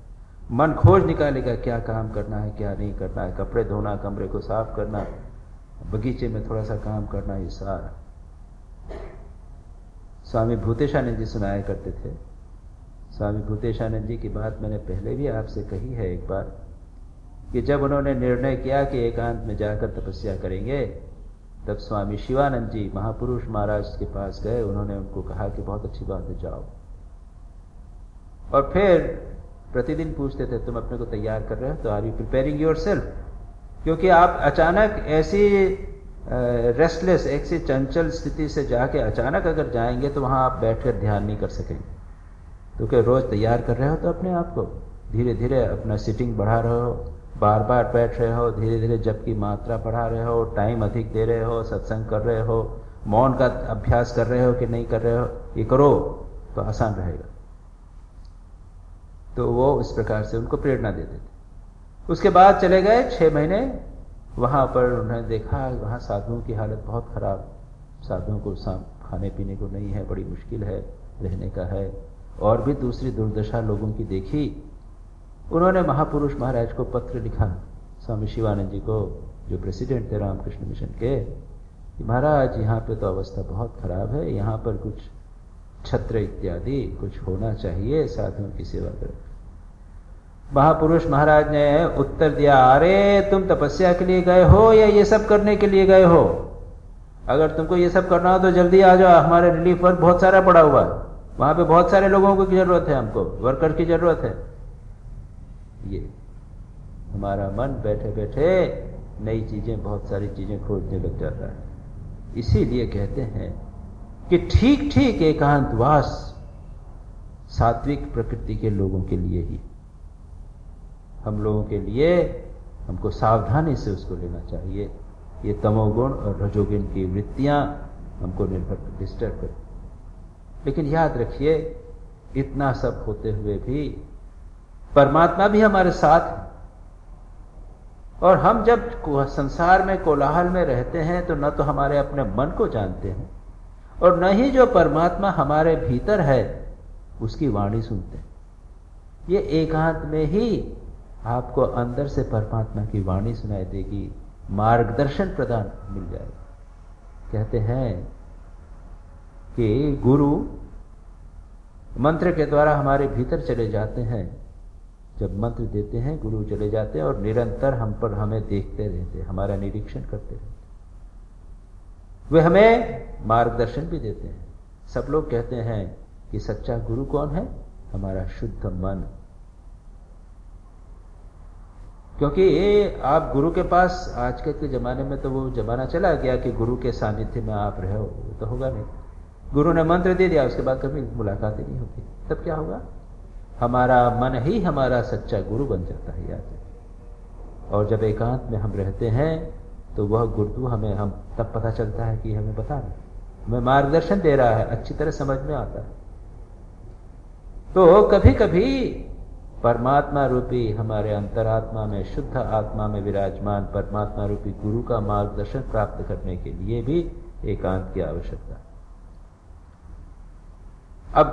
Speaker 1: मन खोज निकालेगा क्या काम करना है, क्या नहीं करना है, कपड़े धोना, कमरे को साफ करना, बगीचे में थोड़ा सा काम करना, ये सारा। स्वामी भूतेशानंद जी सुनाया करते थे। स्वामी भूतेशानंद जी की बात मैंने पहले भी आपसे कही है एक बार, कि जब उन्होंने निर्णय किया कि एकांत में जाकर तपस्या करेंगे, तब स्वामी शिवानंद जी महापुरुष महाराज के पास गए। उन्होंने उनको कहा कि बहुत अच्छी बात है, जाओ। और फिर प्रतिदिन पूछते थे, तुम अपने को तैयार कर रहे हो? तो आर यू प्रिपेयरिंग योरसेल्फ? क्योंकि आप अचानक ऐसी रेस्टलेस, ऐसी चंचल स्थिति से जाके अचानक अगर जाएंगे तो वहां आप बैठकर ध्यान नहीं कर सकेंगे। तो क्या रोज तैयार कर रहे हो? तो अपने आप को धीरे धीरे अपना सिटिंग बढ़ा रहे हो, बार बार बैठ रहे हो, धीरे धीरे जप की मात्रा बढ़ा रहे हो, टाइम अधिक दे रहे हो, सत्संग कर रहे हो, मौन का अभ्यास कर रहे हो कि नहीं कर रहे हो, ये करो तो आसान रहेगा। तो वो इस प्रकार से उनको प्रेरणा देते थे। उसके बाद चले गए 6 महीने, वहां पर उन्होंने देखा वहां साधुओं की हालत बहुत खराब, साधुओं को खाने पीने को नहीं है, बड़ी मुश्किल है, रहने का है, और भी दूसरी दुर्दशा लोगों की देखी। उन्होंने महापुरुष महाराज को पत्र लिखा, स्वामी शिवानंद जी को, जो प्रेसिडेंट थे रामकृष्ण मिशन के, कि महाराज यहाँ पे तो अवस्था बहुत खराब है, यहाँ पर कुछ छत्र इत्यादि कुछ होना चाहिए, साधुओं की सेवा करें। महापुरुष महाराज ने उत्तर दिया, अरे तुम तपस्या के लिए गए हो या ये सब करने के लिए गए हो? अगर तुमको ये सब करना हो तो जल्दी आ जाओ, हमारे रिलीफ वर्क बहुत सारा पड़ा हुआ है, वहां पे बहुत सारे लोगों की जरूरत है, हमको वर्कर की जरूरत है। ये हमारा मन बैठे बैठे नई चीजें, बहुत सारी चीजें खोजने लग जाता है। इसीलिए कहते हैं कि ठीक ठीक एकांतवास सात्विक प्रकृति के लोगों के लिए ही, हम लोगों के लिए हमको सावधानी से उसको लेना चाहिए। ये तमोगुण और रजोगुण की वृत्तियां हमको डिस्टर्ब करती। लेकिन याद रखिए, इतना सब होते हुए भी परमात्मा भी हमारे साथ है। और हम जब संसार में कोलाहल में रहते हैं तो न तो हमारे अपने मन को जानते हैं, और न ही जो परमात्मा हमारे भीतर है उसकी वाणी सुनते हैं। ये एकांत में ही आपको अंदर से परमात्मा की वाणी सुनाई देगी, मार्गदर्शन प्रदान मिल जाएगा। कहते हैं कि गुरु मंत्र के द्वारा हमारे भीतर चले जाते हैं। जब मंत्र देते हैं गुरु चले जाते हैं और निरंतर हम पर हमें देखते रहते हैं, हमारा निरीक्षण करते रहते हैं। वे हमें मार्गदर्शन भी देते हैं। सब लोग कहते हैं कि सच्चा गुरु कौन है? हमारा शुद्ध मन। क्योंकि ये आप गुरु के पास, आजकल के ज़माने में तो वो ज़माना चला गया कि गुरु के सानिध्य में आप रहो, वो तो होगा नहीं। गुरु ने मंत्र दे दिया, उसके बाद कभी मुलाकात ही नहीं होती, तब क्या होगा? हमारा मन ही हमारा सच्चा गुरु बन जाता है, याद है। और जब एकांत में हम रहते हैं तो वह गुरु हमें, हम तब पता चलता है कि हमें बता रहा है, हमें मार्गदर्शन दे रहा है, अच्छी तरह समझ में आता है। तो कभी कभी परमात्मा रूपी हमारे अंतरात्मा में, शुद्ध आत्मा में विराजमान परमात्मा रूपी गुरु का मार्गदर्शन प्राप्त करने के लिए भी एकांत की आवश्यकता है। अब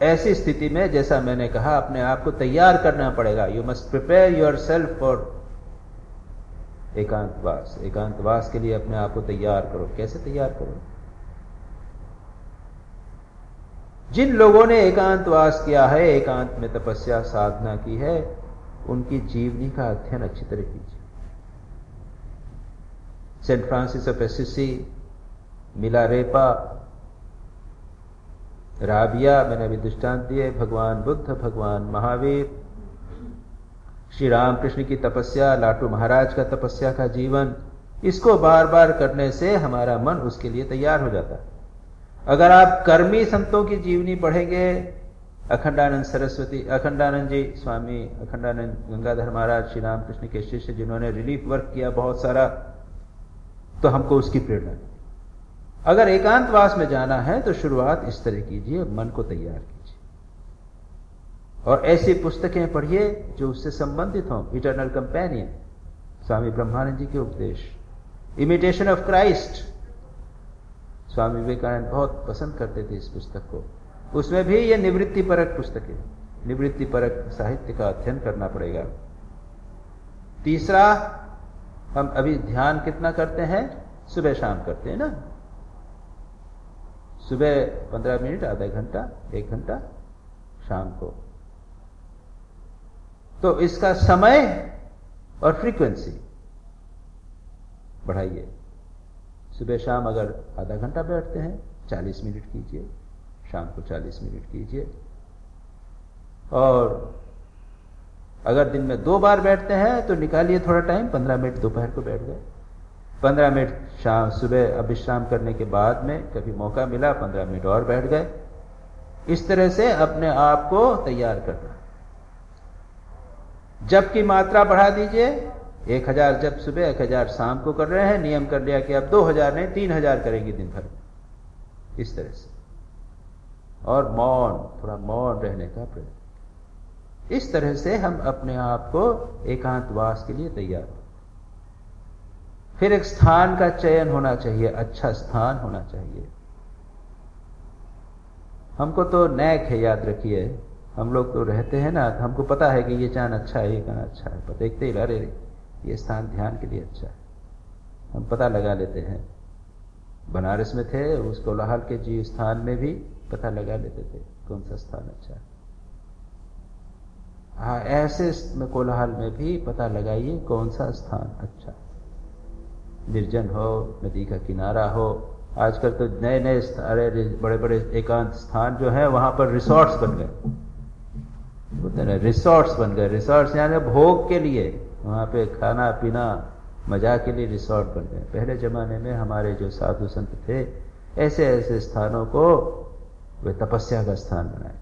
Speaker 1: ऐसी स्थिति में, जैसा मैंने कहा, अपने आप को तैयार करना पड़ेगा। You must prepare your self for एकांतवास। एकांतवास के लिए अपने आप को तैयार करो। कैसे तैयार करो? जिन लोगों ने एकांतवास किया है, एकांत में तपस्या साधना की है, उनकी जीवनी का अध्ययन अच्छी तरह कीजिए। Saint Francis of Assisi, Milarepa, Rabia, मैंने अभी दृष्टांत दिए, भगवान बुद्ध, भगवान महावीर, श्री रामकृष्ण की तपस्या, लाटू महाराज का तपस्या का जीवन, इसको बार बार करने से हमारा मन उसके लिए तैयार हो जाता है। अगर आप कर्मी संतों की जीवनी पढ़ेंगे, अखंडानंद सरस्वती, अखंडानंद जी, स्वामी अखंडानंद गंगाधर महाराज, श्री रामकृष्ण के शिष्य, जिन्होंने रिलीफ वर्क किया बहुत सारा, तो हमको उसकी प्रेरणा मिली। अगर एकांतवास में जाना है तो शुरुआत इस तरह कीजिए, मन को तैयार कीजिए और ऐसी पुस्तकें पढ़िए जो उससे संबंधित हों। इटर्नल कंपेनियन, स्वामी ब्रह्मानंद जी के उपदेश, imitation of Christ, Swami Vivekananda बहुत पसंद करते थे इस पुस्तक को। उसमें भी ये निवृत्ति परक पुस्तक है, निवृत्ति परक साहित्य का अध्ययन करना पड़ेगा। तीसरा, हम अभी ध्यान कितना करते हैं? सुबह शाम करते हैं ना, सुबह 15 मिनट, आधा घंटा, 1 घंटा, शाम को। तो इसका समय और फ्रीक्वेंसी बढ़ाइए। सुबह शाम अगर आधा घंटा बैठते हैं, 40 मिनट कीजिए, शाम को 40 मिनट कीजिए। और अगर दिन में 2 बार बैठते हैं तो निकालिए थोड़ा टाइम, 15 मिनट दोपहर को बैठ गए, 15 मिनट शाम सुबह विश्राम करने के बाद में कभी मौका मिला 15 मिनट और बैठ गए। इस तरह से अपने आप को तैयार करना। जप की मात्रा बढ़ा दीजिए, 1000 जप सुबह, 1000 शाम को कर रहे हैं, नियम कर लिया कि अब 2000 नहीं 3000 करेंगे दिन भर में, इस तरह से। और मौन, थोड़ा मौन रहने का प्रयत्न। इस तरह से हम अपने आप को एकांतवास के लिए तैयार। फिर एक स्थान का चयन होना चाहिए, अच्छा स्थान होना चाहिए। हमको तो नैक है, याद रखिए, हम लोग तो रहते हैं ना, तो हमको पता है कि ये चांद अच्छा है, ये कहाँ अच्छा है, पता देखते ही अरे ये स्थान ध्यान के लिए अच्छा है, हम पता लगा लेते हैं। बनारस में थे, उस कोलाहल के जी स्थान में भी पता लगा लेते थे कौन सा स्थान अच्छा है। हाँ, ऐसे में कोलाहल में भी पता लगाइए कौन सा स्थान अच्छा है। निर्जन हो, नदी का किनारा हो। आजकल तो नए नए बड़े बड़े एकांत स्थान जो है, वहां पर रिसोर्ट्स बन गए, बोलते हैं रिसोर्ट्स बन गए। रिसोर्ट्स यानी भोग के लिए, वहां पे खाना पीना मजा के लिए रिसोर्ट बन गए। पहले जमाने में हमारे जो साधु संत थे, ऐसे ऐसे स्थानों को वे तपस्या का स्थान बनाए।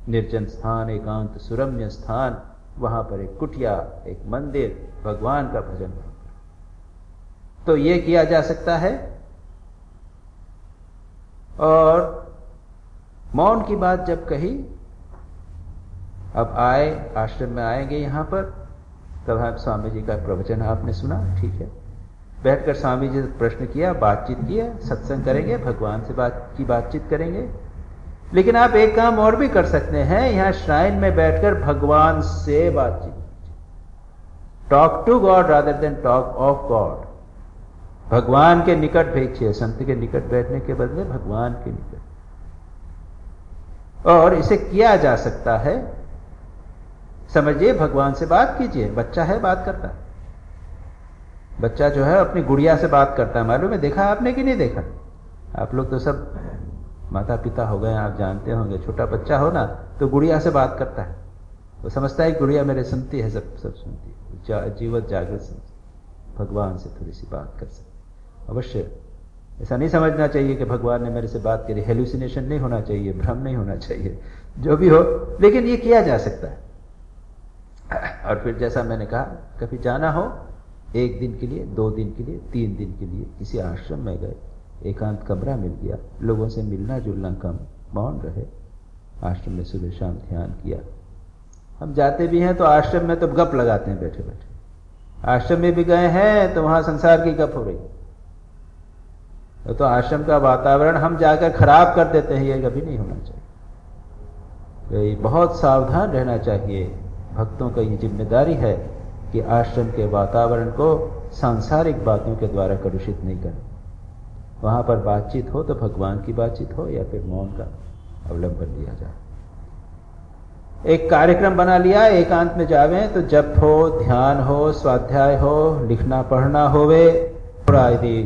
Speaker 1: निर्जन स्थान, एकांत सुरम्य स्थान, वहां पर एक कुटिया, एक मंदिर, भगवान का भजन। तो ये किया जा सकता है। और मौन की बात जब कही, अब आए, आश्रम में आएंगे यहां पर, तब आप स्वामी जी का प्रवचन आपने सुना, ठीक है, बैठकर स्वामी जी से प्रश्न किया, बातचीत किया, सत्संग करेंगे, भगवान से बातचीत करेंगे। लेकिन आप एक काम और भी कर सकते हैं, यहां श्राइन में बैठकर भगवान से बातचीत, talk to God rather than talk of God. भगवान के निकट बैठिए, संत के निकट बैठने के बदले भगवान के निकट। और इसे किया जा सकता है, समझिए, भगवान से बात कीजिए। बच्चा है, बात करता है, बच्चा जो है अपनी गुड़िया से बात करता है, मालूम है, देखा आपने कि नहीं देखा? आप लोग तो सब माता पिता हो गए, आप जानते होंगे, छोटा बच्चा हो ना तो गुड़िया से बात करता है, वो समझता है गुड़िया मेरे सुनती है, सब सुनती है, जीवत जागृत समझ, भगवान से थोड़ी सी बात कर सकते। अवश्य ऐसा नहीं समझना चाहिए कि भगवान ने मेरे से बात करी, हेलुसिनेशन नहीं होना चाहिए, भ्रम नहीं होना चाहिए, जो भी हो, लेकिन ये किया जा सकता है। और फिर जैसा मैंने कहा, कभी जाना हो 1 दिन के लिए, 2 दिन के लिए, 3 दिन के लिए किसी आश्रम में गए, एकांत कमरा मिल गया, लोगों से मिलना जुलना कम, मौन रहे, आश्रम में सुबह शाम ध्यान किया। हम जाते भी हैं तो आश्रम में तो गप लगाते हैं बैठे बैठे, आश्रम में भी गए हैं तो वहां संसार की गप हो रही है, तो आश्रम का वातावरण हम जाकर खराब कर देते हैं, ये कभी नहीं होना चाहिए। तो बहुत सावधान रहना चाहिए, भक्तों का ये जिम्मेदारी है कि आश्रम के वातावरण को सांसारिक बातों के द्वारा कलुषित नहीं करें। वहां पर बातचीत हो तो भगवान की बातचीत हो या फिर मौन का अवलंबन लिया जाए। एक कार्यक्रम बना लिया, एकांत में जावें तो जप हो, ध्यान हो, स्वाध्याय हो, लिखना पढ़ना होवे, थोड़ा यदि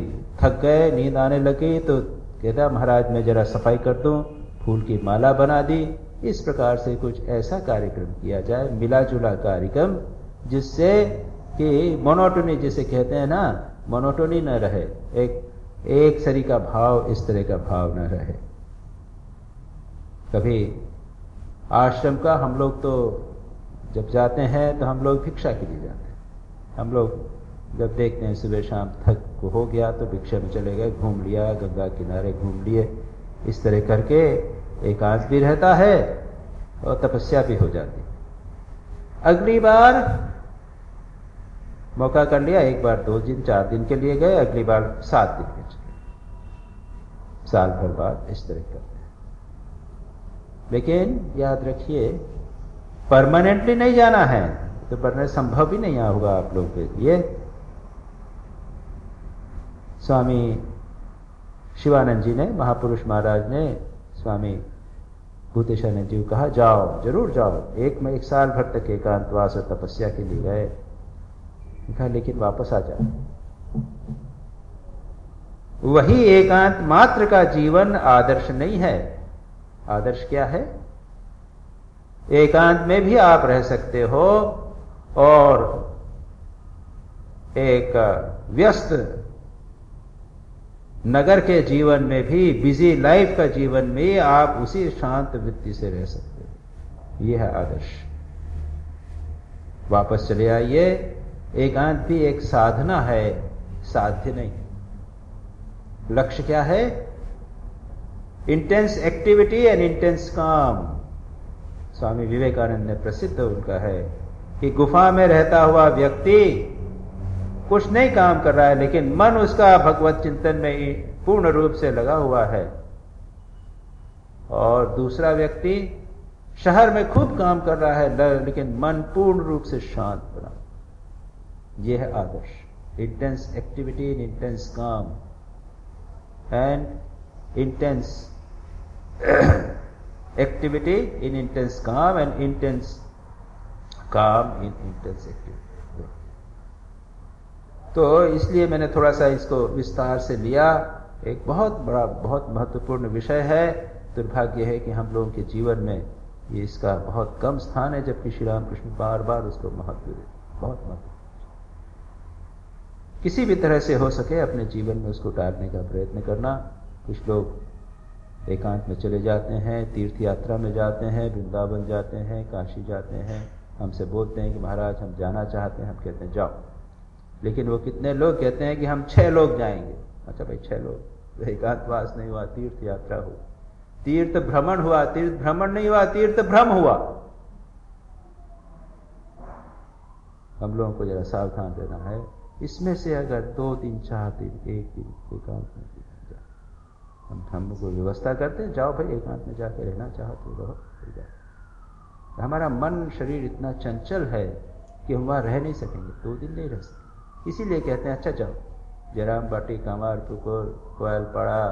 Speaker 1: थक गए, नींद आने लगी तो कहता महाराज मैं जरा सफाई कर दूं, फूल की माला बना दी। इस प्रकार से कुछ ऐसा कार्यक्रम किया जाए, मिला जुला कार्यक्रम, जिससे कि मोनोटोनी जिसे कहते हैं ना, मोनोटोनी न रहे, एक सरी का भाव, इस तरह का भाव न रहे। कभी आश्रम का हम लोग तो जब जाते हैं तो हम लोग भिक्षा के लिए जाते हैं। हम लोग जब देखते हैं सुबह शाम थक हो गया तो भिक्षा में चले गए, घूम लिया, गंगा किनारे घूम लिए, इस तरह करके एकांत भी रहता है और तपस्या भी हो जाती। अगली बार मौका कर लिया, एक बार 2 दिन 4 दिन के लिए गए, अगली बार 7 दिन के चले, साल भर बाद इस तरह करते हैं। लेकिन याद रखिए परमानेंटली नहीं जाना है, तो परमानेंट संभव भी नहीं होगा आप लोग के लिए। स्वामी शिवानंद जी ने, महापुरुष महाराज ने स्वामी भूतेशानंद जी को कहा जाओ, जरूर जाओ, एक साल भर तक एकांतवास और तपस्या के लिए गए। कहा लेकिन वापस आ जाओ। वही एकांत मात्र का जीवन आदर्श नहीं है। आदर्श क्या है? एकांत में भी आप रह सकते हो और एक व्यस्त नगर के जीवन में भी, बिजी लाइफ का जीवन में आप उसी शांत वृत्ति से रह सकते हो। यह है आदर्श। वापस चले आइए। एकांत भी एक साधना है, साध्य नहीं। लक्ष्य क्या है? इंटेंस एक्टिविटी एंड इंटेंस काम। स्वामी विवेकानंद ने प्रसिद्ध उनका है कि गुफा में रहता हुआ व्यक्ति कुछ नहीं काम कर रहा है, लेकिन मन उसका भगवत चिंतन में पूर्ण रूप से लगा हुआ है, और दूसरा व्यक्ति शहर में खूब काम कर रहा है लेकिन मन पूर्ण रूप से शांत बना। यह है आदर्श। इंटेंस एक्टिविटी इन इंटेंस काम and intense activity in intense काम एंड इंटेंस काम इन इंटेंस एक्टिविटी। तो इसलिए मैंने थोड़ा सा इसको विस्तार से लिया। एक बहुत बड़ा, बहुत महत्वपूर्ण विषय है। दुर्भाग्य है कि हम लोगों के जीवन में ये इसका बहुत कम स्थान है, जबकि श्री रामकृष्ण बार बार उसको महत्व देते, बहुत महत्व। किसी भी तरह से हो सके अपने जीवन में उसको टालने का प्रयत्न करना। कुछ लोग एकांत में चले जाते हैं, तीर्थ यात्रा में जाते हैं, वृंदावन जाते हैं, काशी जाते हैं, हमसे बोलते हैं कि महाराज हम जाना चाहते हैं। हम कहते हैं जाओ, लेकिन वो कितने लोग कहते हैं कि हम 6 लोग जाएंगे। अच्छा भाई 6 लोग, तो एकांतवास नहीं हुआ, तीर्थ यात्रा हुआ, तीर्थ भ्रमण हुआ, तीर्थ भ्रमण नहीं हुआ, तीर्थ भ्रम हुआ। हम लोगों को जरा सावधान रहना है। इसमें से अगर 2 दिन 4 दिन 1 दिन एकांत में हम को व्यवस्था करते हैं, जाओ भाई एकांत में जाकर रहना चाहो तो रहो। हमारा मन शरीर इतना चंचल है कि हम वहां रह नहीं सकेंगे, 2 दिन नहीं रह सकेंगे। इसीलिए कहते हैं अच्छा जाओ, जयराम बाटी, कामारपुकुर, कोयलपाड़ा,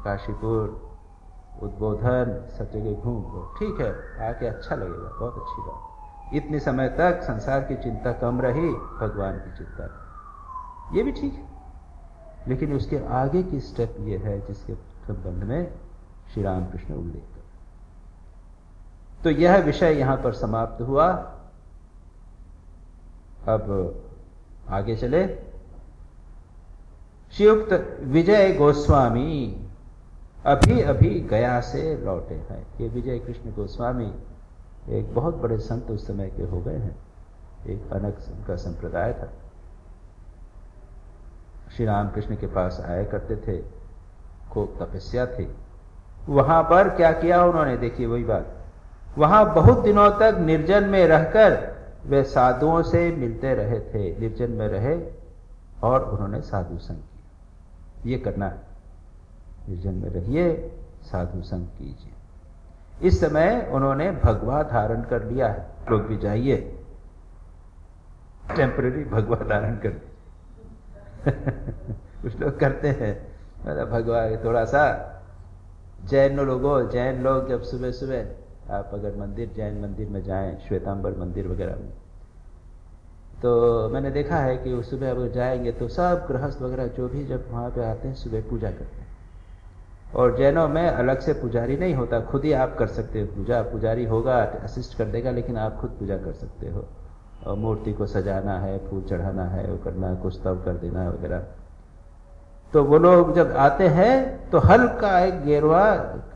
Speaker 1: काशीपुर, उद्बोधन, सब जगह घूम लो, ठीक है, आके अच्छा लगेगा, बहुत अच्छी बात। इतने समय तक संसार की चिंता कम रही, भगवान की चिंता, ये भी ठीक है। लेकिन उसके आगे की स्टेप ये है जिसके संबंध में श्री रामकृष्ण उल्लेख कर, तो यह विषय यहां पर समाप्त हुआ। अब आगे चले। श्रीयुक्त विजय गोस्वामी अभी अभी गया से लौटे हैं। ये विजय कृष्ण गोस्वामी एक बहुत बड़े संत उस समय के हो गए हैं। एक अलग उनका संप्रदाय था। श्री रामकृष्ण के पास आया करते थे, खूब तपस्या थी। वहां पर क्या किया उन्होंने, देखिए वही बात, वहां बहुत दिनों तक निर्जन में रहकर वे साधुओं से मिलते रहे थे। निर्जन में रहे और उन्होंने साधु संग किया। ये करना है, निर्जन में रहिए, साधु संग कीजिए। इस समय उन्होंने भगवा धारण कर लिया है। लोग भी जाइए, टेम्पररी भगवा धारण कर कुछ लोग करते हैं, मतलब भगवा थोड़ा सा। जैन लोग जब सुबह सुबह आप अगर जैन मंदिर में जाएं, श्वेतांबर मंदिर वगैरह में, तो मैंने देखा है कि सुबह अगर जाएंगे तो सब गृहस्थ वगैरह जो भी जब वहां पे आते हैं सुबह पूजा करते हैं। और जैनों में अलग से पुजारी नहीं होता, खुद ही आप कर सकते हो पूजा। पुजारी होगा, असिस्ट कर देगा, लेकिन आप खुद पूजा कर सकते हो। और मूर्ति को सजाना है, फूल चढ़ाना है, वो करना है, कुछ तब कर देना है वगैरह। तो वो लोग जब आते हैं तो हल्का एक गेरुआ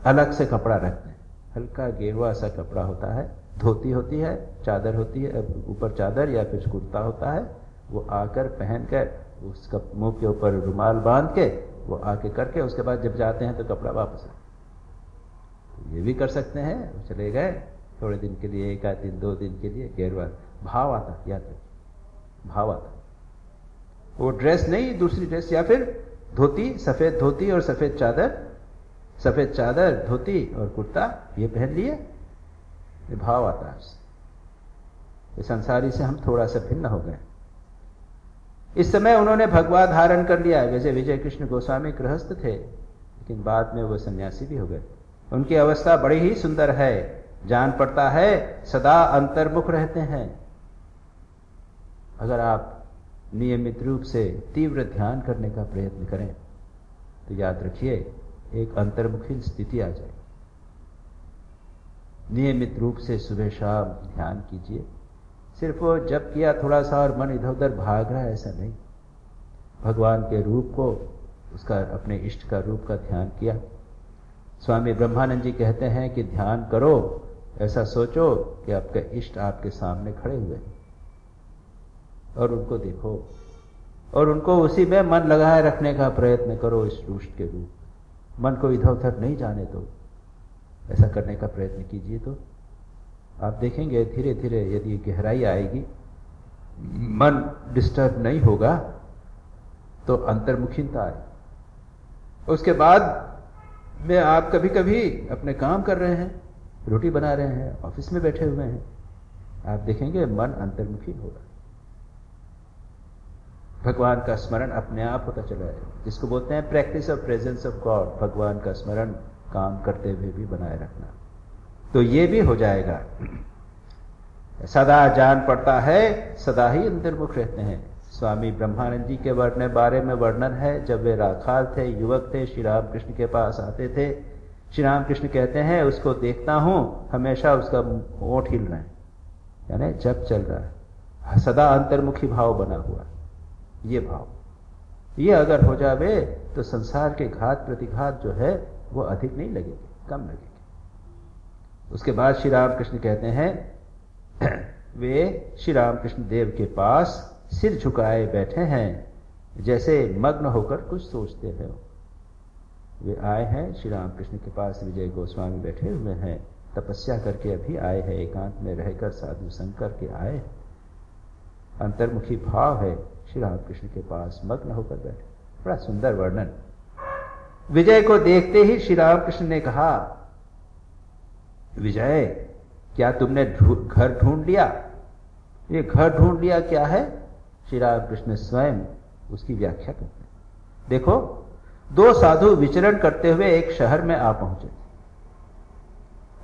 Speaker 1: अलग से कपड़ा रखते हैं। हल्का गेरुआ सा कपड़ा होता है, धोती होती है, चादर होती है, ऊपर चादर या फिर कुर्ता होता है। वो आकर पहनकर उसका मुंह के ऊपर रुमाल बांध के वो आके करके उसके बाद जब जाते हैं तो कपड़ा वापस तो ये भी कर सकते हैं। चले गए थोड़े दिन के लिए, एक आध दिन, 2 दिन के लिए, गेरुआ भाव आता, याद रखिए, भाव आता। वो ड्रेस नहीं, दूसरी ड्रेस, या फिर धोती, सफेद धोती और सफेद चादर, धोती और कुर्ता, ये पहन लिए, ये भाव आता है। ये संसारी से हम थोड़ा सा भिन्न हो गए। इस समय उन्होंने भगवा धारण कर लिया है। वैसे विजय कृष्ण गोस्वामी गृहस्थ थे, लेकिन बाद में वो सन्यासी भी हो गए। उनकी अवस्था बड़ी ही सुंदर है, जान पड़ता है सदा अंतर्मुख रहते हैं। अगर आप नियमित रूप से तीव्र ध्यान करने का प्रयत्न करें तो याद रखिए एक अंतर्मुखी स्थिति आ जाए। नियमित रूप से सुबह शाम ध्यान कीजिए। सिर्फ वो जब किया थोड़ा सा और मन इधर उधर भाग रहा है, ऐसा नहीं। भगवान के रूप को, उसका अपने इष्ट का रूप का ध्यान किया। स्वामी ब्रह्मानंद जी कहते हैं कि ध्यान करो, ऐसा सोचो कि आपका इष्ट आपके सामने खड़े हुए हैं और उनको देखो और उनको उसी में मन लगाए रखने का प्रयत्न करो। इस इष्ट के रूप मन को इधर उधर नहीं जाने दो। ऐसा करने का प्रयत्न कीजिए तो आप देखेंगे धीरे धीरे यदि गहराई आएगी, मन डिस्टर्ब नहीं होगा तो अंतर्मुखीता आएगी। उसके बाद में आप कभी कभी अपने काम कर रहे हैं, रोटी बना रहे हैं, ऑफिस में बैठे हुए हैं, आप देखेंगे मन अंतर्मुखी होगा। भगवान का स्मरण अपने आप होता चला है, जिसको बोलते हैं practice of presence of God. भगवान का स्मरण काम करते हुए भी बनाए रखना, तो ये भी हो जाएगा। सदा जान पड़ता है, सदा ही अंतर्मुख रहते हैं। स्वामी ब्रह्मानंद जी के बारे में वर्णन है, जब वे राखाल थे, युवक थे, श्री रामकृष्ण के पास आते थे। श्री रामकृष्ण कहते हैं उसको देखता हूं हमेशा उसका ओंठ हिल रहा है, यानी जब चल रहा है, सदा अंतर्मुखी भाव बना हुआ। ये भाव, ये अगर हो जावे तो संसार के घात प्रतिघात जो है वो अधिक नहीं लगेगी, कम लगेगी। उसके बाद श्री रामकृष्ण कहते हैं वे श्री रामकृष्ण देव के पास सिर झुकाए बैठे हैं, जैसे मग्न होकर कुछ सोचते हैं। वे आए हैं श्री रामकृष्ण के पास, विजय गोस्वामी बैठे हुए हैं, तपस्या करके अभी आए हैं, एकांत में रहकर साधु संग करके आए। अंतर्मुखी भाव है, श्री रामकृष्ण के पास मग्न होकर बैठे। बड़ा सुंदर वर्णन। विजय को देखते ही श्री रामकृष्ण ने कहा, विजय क्या तुमने घर ढूंढ लिया? ये घर ढूंढ लिया क्या है? श्री रामकृष्ण स्वयं उसकी व्याख्या करते हैं। देखो, 2 साधु विचरण करते हुए एक शहर में आ पहुंचे।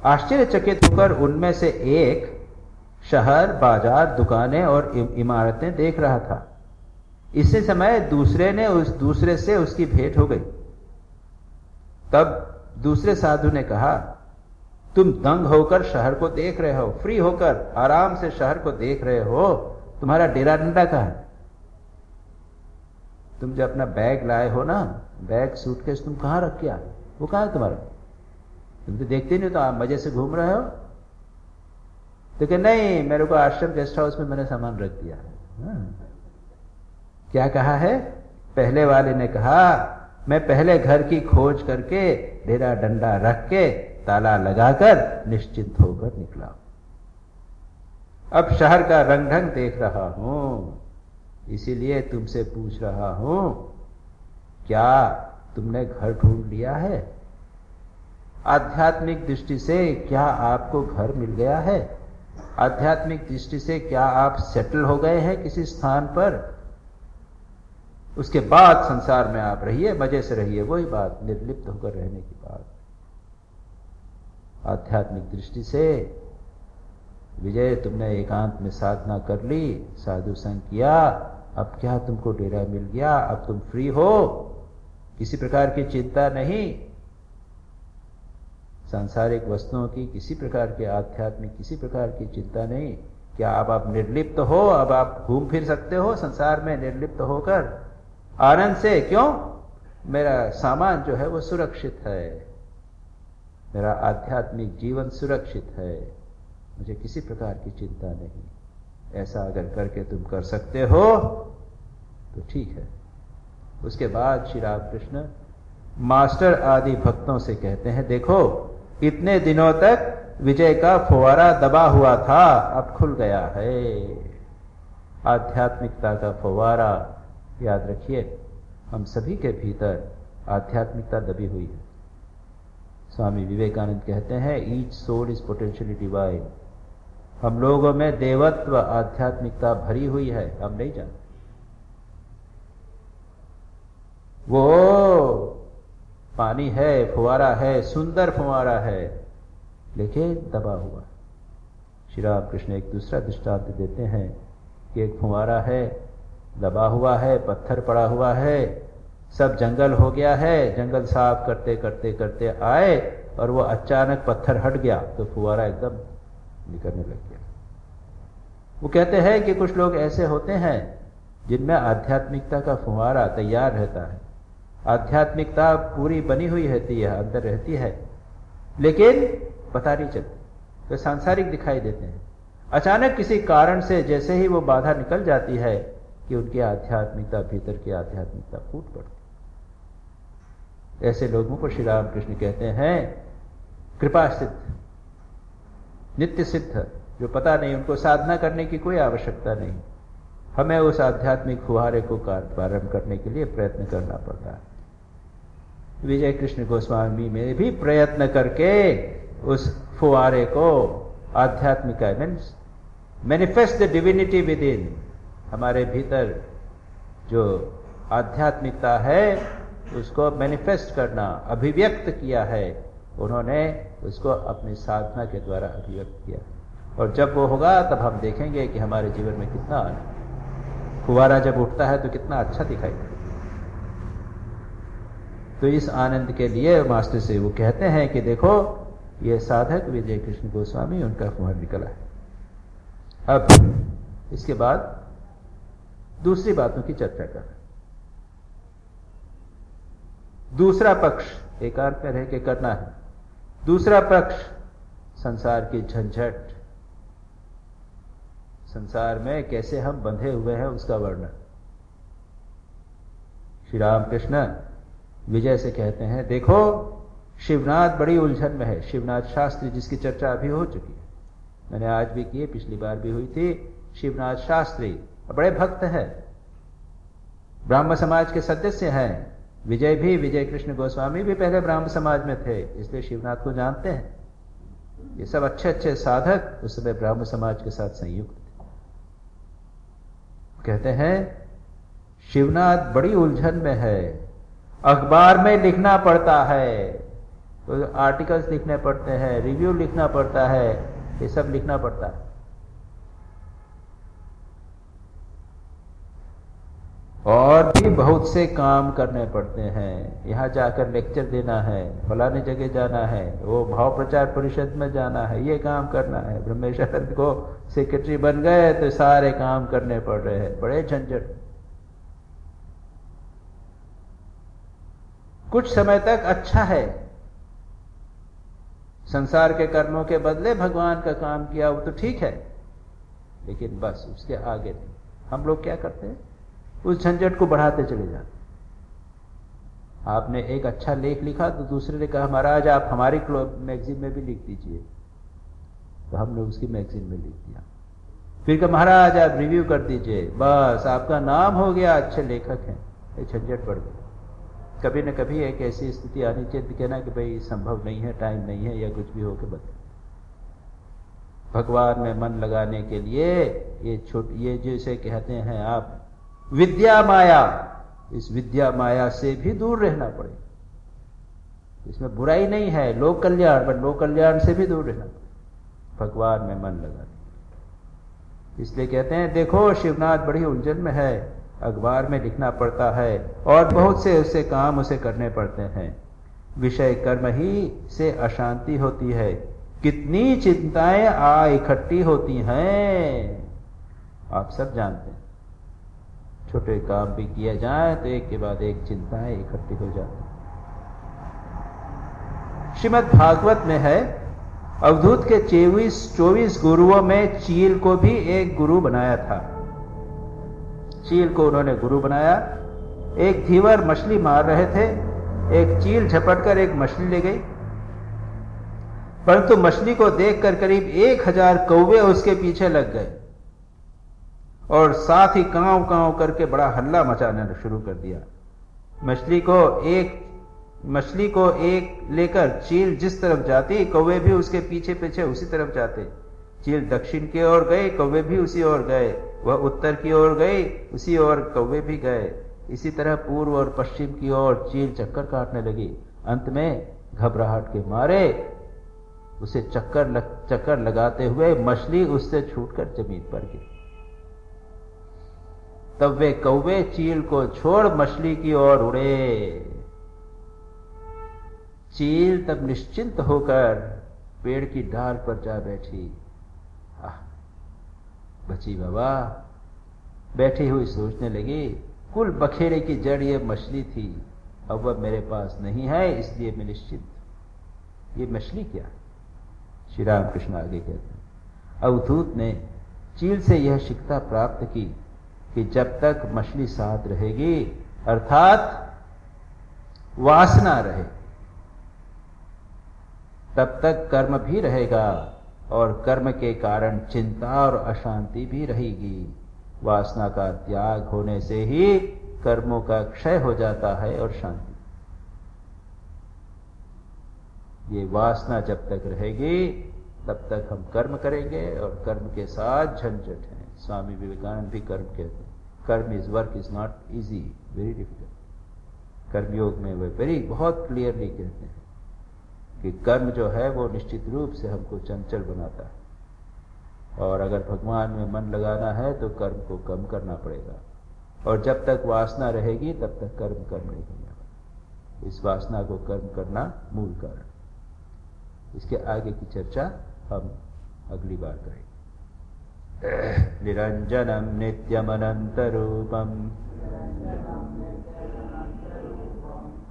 Speaker 1: आश्चर्यचकित होकर उनमें से एक शहर, बाजार, दुकानें और इमारतें देख रहा था। इसी समय दूसरे से उसकी भेंट हो गई। तब दूसरे साधु ने कहा, तुम दंग होकर शहर को देख रहे हो, फ्री होकर आराम से शहर को देख रहे हो, तुम्हारा डेरा डंडा कहाँ है? तुम जो अपना बैग लाए हो ना, बैग सूटकेस तुम कहाँ रख के आए? वो कहाँ है तुम्हारा? तुम तो देखते नहीं, तो आप मजे से घूम रहे हो। तो कि नहीं, मेरे को आश्रम गेस्ट हाउस में मैंने सामान रख दिया है। क्या कहा है? पहले वाले ने कहा, मैं पहले घर की खोज करके डेरा डंडा रख के ताला लगाकर निश्चिंत होकर निकला। अब शहर का रंग ढंग देख रहा हूं, इसीलिए तुमसे पूछ रहा हूं, क्या तुमने घर ढूंढ लिया है? आध्यात्मिक दृष्टि से क्या आपको घर मिल गया है? आध्यात्मिक दृष्टि से क्या आप सेटल हो गए हैं किसी स्थान पर? उसके बाद संसार में आप रहिए, मजे से रहिए, वही बात, निर्लिप्त होकर रहने की बात। आध्यात्मिक दृष्टि से विजय, तुमने एकांत में साधना कर ली, साधु संग किया, अब क्या तुमको डेरा मिल गया, अब तुम फ्री हो, किसी प्रकार की चिंता नहीं, सांसारिक वस्तुओं की किसी प्रकार की, आध्यात्मिक किसी प्रकार की चिंता नहीं। क्या अब आप निर्लिप्त हो? अब आप घूम फिर सकते हो संसार में निर्लिप्त होकर आनंद से। क्यों? मेरा सामान जो है वो सुरक्षित है, मेरा आध्यात्मिक जीवन सुरक्षित है, मुझे किसी प्रकार की चिंता नहीं। ऐसा अगर करके तुम कर सकते हो तो ठीक है। उसके बाद श्री रामकृष्ण मास्टर आदि भक्तों से कहते हैं, देखो इतने दिनों तक विजय का फुवारा दबा हुआ था, अब खुल गया है। आध्यात्मिकता का फुवारा, याद रखिए, हम सभी के भीतर आध्यात्मिकता दबी हुई है। स्वामी विवेकानंद कहते हैं, each soul is potentially divine. हम लोगों में देवत्व, आध्यात्मिकता भरी हुई है, हम नहीं जानते। वो पानी है, फुवारा है, सुंदर फुवारा है, लेकिन दबा हुआ। श्री रामकृष्ण एक दूसरा दृष्टांत देते हैं कि एक फुवारा है, दबा हुआ है, पत्थर पड़ा हुआ है, सब जंगल हो गया है, जंगल साफ करते करते करते आए और वो अचानक पत्थर हट गया तो फुवारा एकदम निकलने लग गया। वो कहते हैं कि कुछ लोग ऐसे होते हैं जिनमें आध्यात्मिकता का फुवारा तैयार रहता है, आध्यात्मिकता पूरी बनी हुई रहती है, अंदर रहती है, लेकिन पता नहीं चलती, तो सांसारिक दिखाई देते हैं। अचानक किसी कारण से जैसे ही वो बाधा निकल जाती है कि उनकी आध्यात्मिकता, भीतर की आध्यात्मिकता फूट पड़ती। ऐसे लोगों को श्री रामकृष्ण कहते हैं कृपा सिद्ध, नित्य सिद्ध, जो पता नहीं, उनको साधना करने की कोई आवश्यकता नहीं। हमें उस आध्यात्मिक फुहारे को प्रारंभ करने के लिए प्रयत्न करना पड़ता है। विजय कृष्ण गोस्वामी में भी प्रयत्न करके उस फुहारे को, आध्यात्मिक means manifest the divinity with in, हमारे भीतर जो आध्यात्मिकता है उसको मैनिफेस्ट करना, अभिव्यक्त किया है। उन्होंने उसको अपनी साधना के द्वारा अभिव्यक्त किया, और जब वो होगा तब हम देखेंगे कि हमारे जीवन में कितना आनंद। फुवारा जब उठता है तो कितना अच्छा दिखाई देता है। तो इस आनंद के लिए मास्टर से वो कहते हैं कि देखो ये साधक विजय कृष्ण गोस्वामी, उनका फुहार निकला है। अब इसके बाद दूसरी बातों की चर्चा कर, दूसरा पक्ष एकांत में रह के करना है। दूसरा पक्ष संसार की झंझट, संसार में कैसे हम बंधे हुए हैं उसका वर्णन। श्री रामकृष्ण विजय से कहते हैं, देखो शिवनाथ बड़ी उलझन में है। शिवनाथ शास्त्री जिसकी चर्चा अभी हो चुकी है, मैंने आज भी की, पिछली बार भी हुई थी। शिवनाथ शास्त्री बड़े भक्त हैं, ब्राह्म समाज के सदस्य हैं। विजय भी, विजय कृष्ण गोस्वामी भी पहले ब्राह्म समाज में थे, इसलिए शिवनाथ को जानते हैं। ये सब अच्छे अच्छे साधक उस समय ब्राह्म समाज के साथ संयुक्त थे। कहते हैं शिवनाथ बड़ी उलझन में है, अखबार में लिखना पड़ता है, तो आर्टिकल्स लिखने पड़ते हैं, रिव्यू लिखना पड़ता है, ये सब लिखना पड़ता है। और भी बहुत से काम करने पड़ते हैं। यहाँ जाकर लेक्चर देना है, फलाने जगह जाना है, वो भाव प्रचार परिषद में जाना है, ये काम करना है। ब्रह्मेश्वर को सेक्रेटरी बन गए तो सारे काम करने पड़ रहे हैं, बड़े झंझट। कुछ समय तक अच्छा है, संसार के कर्मों के बदले भगवान का काम किया, वो तो ठीक है, लेकिन बस उसके आगे नहीं। हम लोग क्या करते हैं, उस झंझट को बढ़ाते चले जाते। आपने एक अच्छा लेख लिखा तो दूसरे ने कहा महाराज आप हमारी मैगजीन में भी लिख दीजिए, तो हमने उसकी मैगजीन में लिख दिया। फिर कहा महाराज आप रिव्यू कर दीजिए, बस आपका नाम हो गया, अच्छे लेखक हैं। ये झंझट बढ़ गया। कभी न कभी एक ऐसी स्थिति आनी चाहिए कहना कि भाई संभव नहीं है, टाइम नहीं है, या कुछ भी हो के बता। भगवान में मन लगाने के लिए ये जैसे कहते हैं आप विद्या माया, इस विद्या माया से भी दूर रहना पड़ेगा। इसमें बुराई नहीं है, लोक कल्याण, पर लोक कल्याण से भी दूर रहना पड़ेगा भगवान में मन लगाने। इसलिए कहते हैं देखो शिवनाथ बड़ी उलझन में है, अखबार में लिखना पड़ता है और बहुत से उससे काम उसे करने पड़ते हैं। विषय कर्म ही से अशांति होती है, कितनी चिंताएं आ इकट्ठी होती हैं, आप सब जानते हैं। छोटे काम भी किए जाए तो एक के बाद एक चिंताएं इकट्ठी हो जाती। श्रीमद् भागवत में है, अवधूत के 24 गुरुओं में चील को भी एक गुरु बनाया था। चील को उन्होंने गुरु बनाया। एक धीवर मछली मार रहे थे, एक चील झपटकर एक मछली ले गई, परंतु मछली को देखकर करीब 1000 कौवे उसके पीछे लग गए और साथ ही कांव कांव करके बड़ा हल्ला मचाना शुरू कर दिया। मछली को एक लेकर चील जिस तरफ जाती, कौवे भी उसके पीछे पीछे उसी तरफ जाते। चील दक्षिण की ओर गए, कौवे भी उसी ओर गए, वह उत्तर की ओर गई, उसी ओर कौवे भी गए। इसी तरह पूर्व और पश्चिम की ओर चील चक्कर काटने लगी। अंत में घबराहट के मारे उसे चक्कर लगाते हुए मछली उससे छूटकर जमीन पर गिरी। तब वे कौवे चील को छोड़ मछली की ओर उड़े। चील तब निश्चिंत होकर पेड़ की डाल पर जा बैठी। बची बाबा बैठी हुई सोचने लगी, कुल बखेड़े की जड़ ये मछली थी, अब वह मेरे पास नहीं है, इसलिए मैं निश्चिंत। ये मछली क्या? श्री राम कृष्ण आगे कहते हैं, अवधूत ने चील से यह शिक्षा प्राप्त की कि जब तक मछली साथ रहेगी, अर्थात वासना रहे, तब तक कर्म भी रहेगा और कर्म के कारण चिंता और अशांति भी रहेगी। वासना का त्याग होने से ही कर्मों का क्षय हो जाता है और शांति। ये वासना जब तक रहेगी तब तक हम कर्म करेंगे और कर्म के साथ झंझट है। स्वामी विवेकानंद भी कर्म कहते हैं, कर्म is work is not easy, very difficult. कर्मयोग में वे बहुत क्लियरली कहते हैं कि कर्म जो है वो निश्चित रूप से हमको चंचल बनाता है और अगर भगवान में मन लगाना है तो कर्म को कम करना पड़ेगा और जब तक वासना रहेगी तब तक कर्म नहीं होगा। इस वासना को कर्म करना मूल कारण। इसके आगे की चर्चा हम अगली बार करेंगे। निरंजनम नित्यमनंत रूपम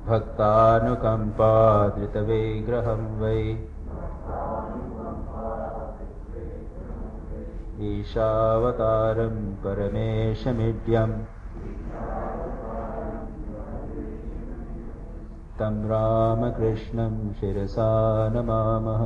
Speaker 1: भक्तानुकंपा धृत विग्रहं वै ईशावतारं परमेशमिड्यम् तं रामकृष्णं शिरसा नमामः।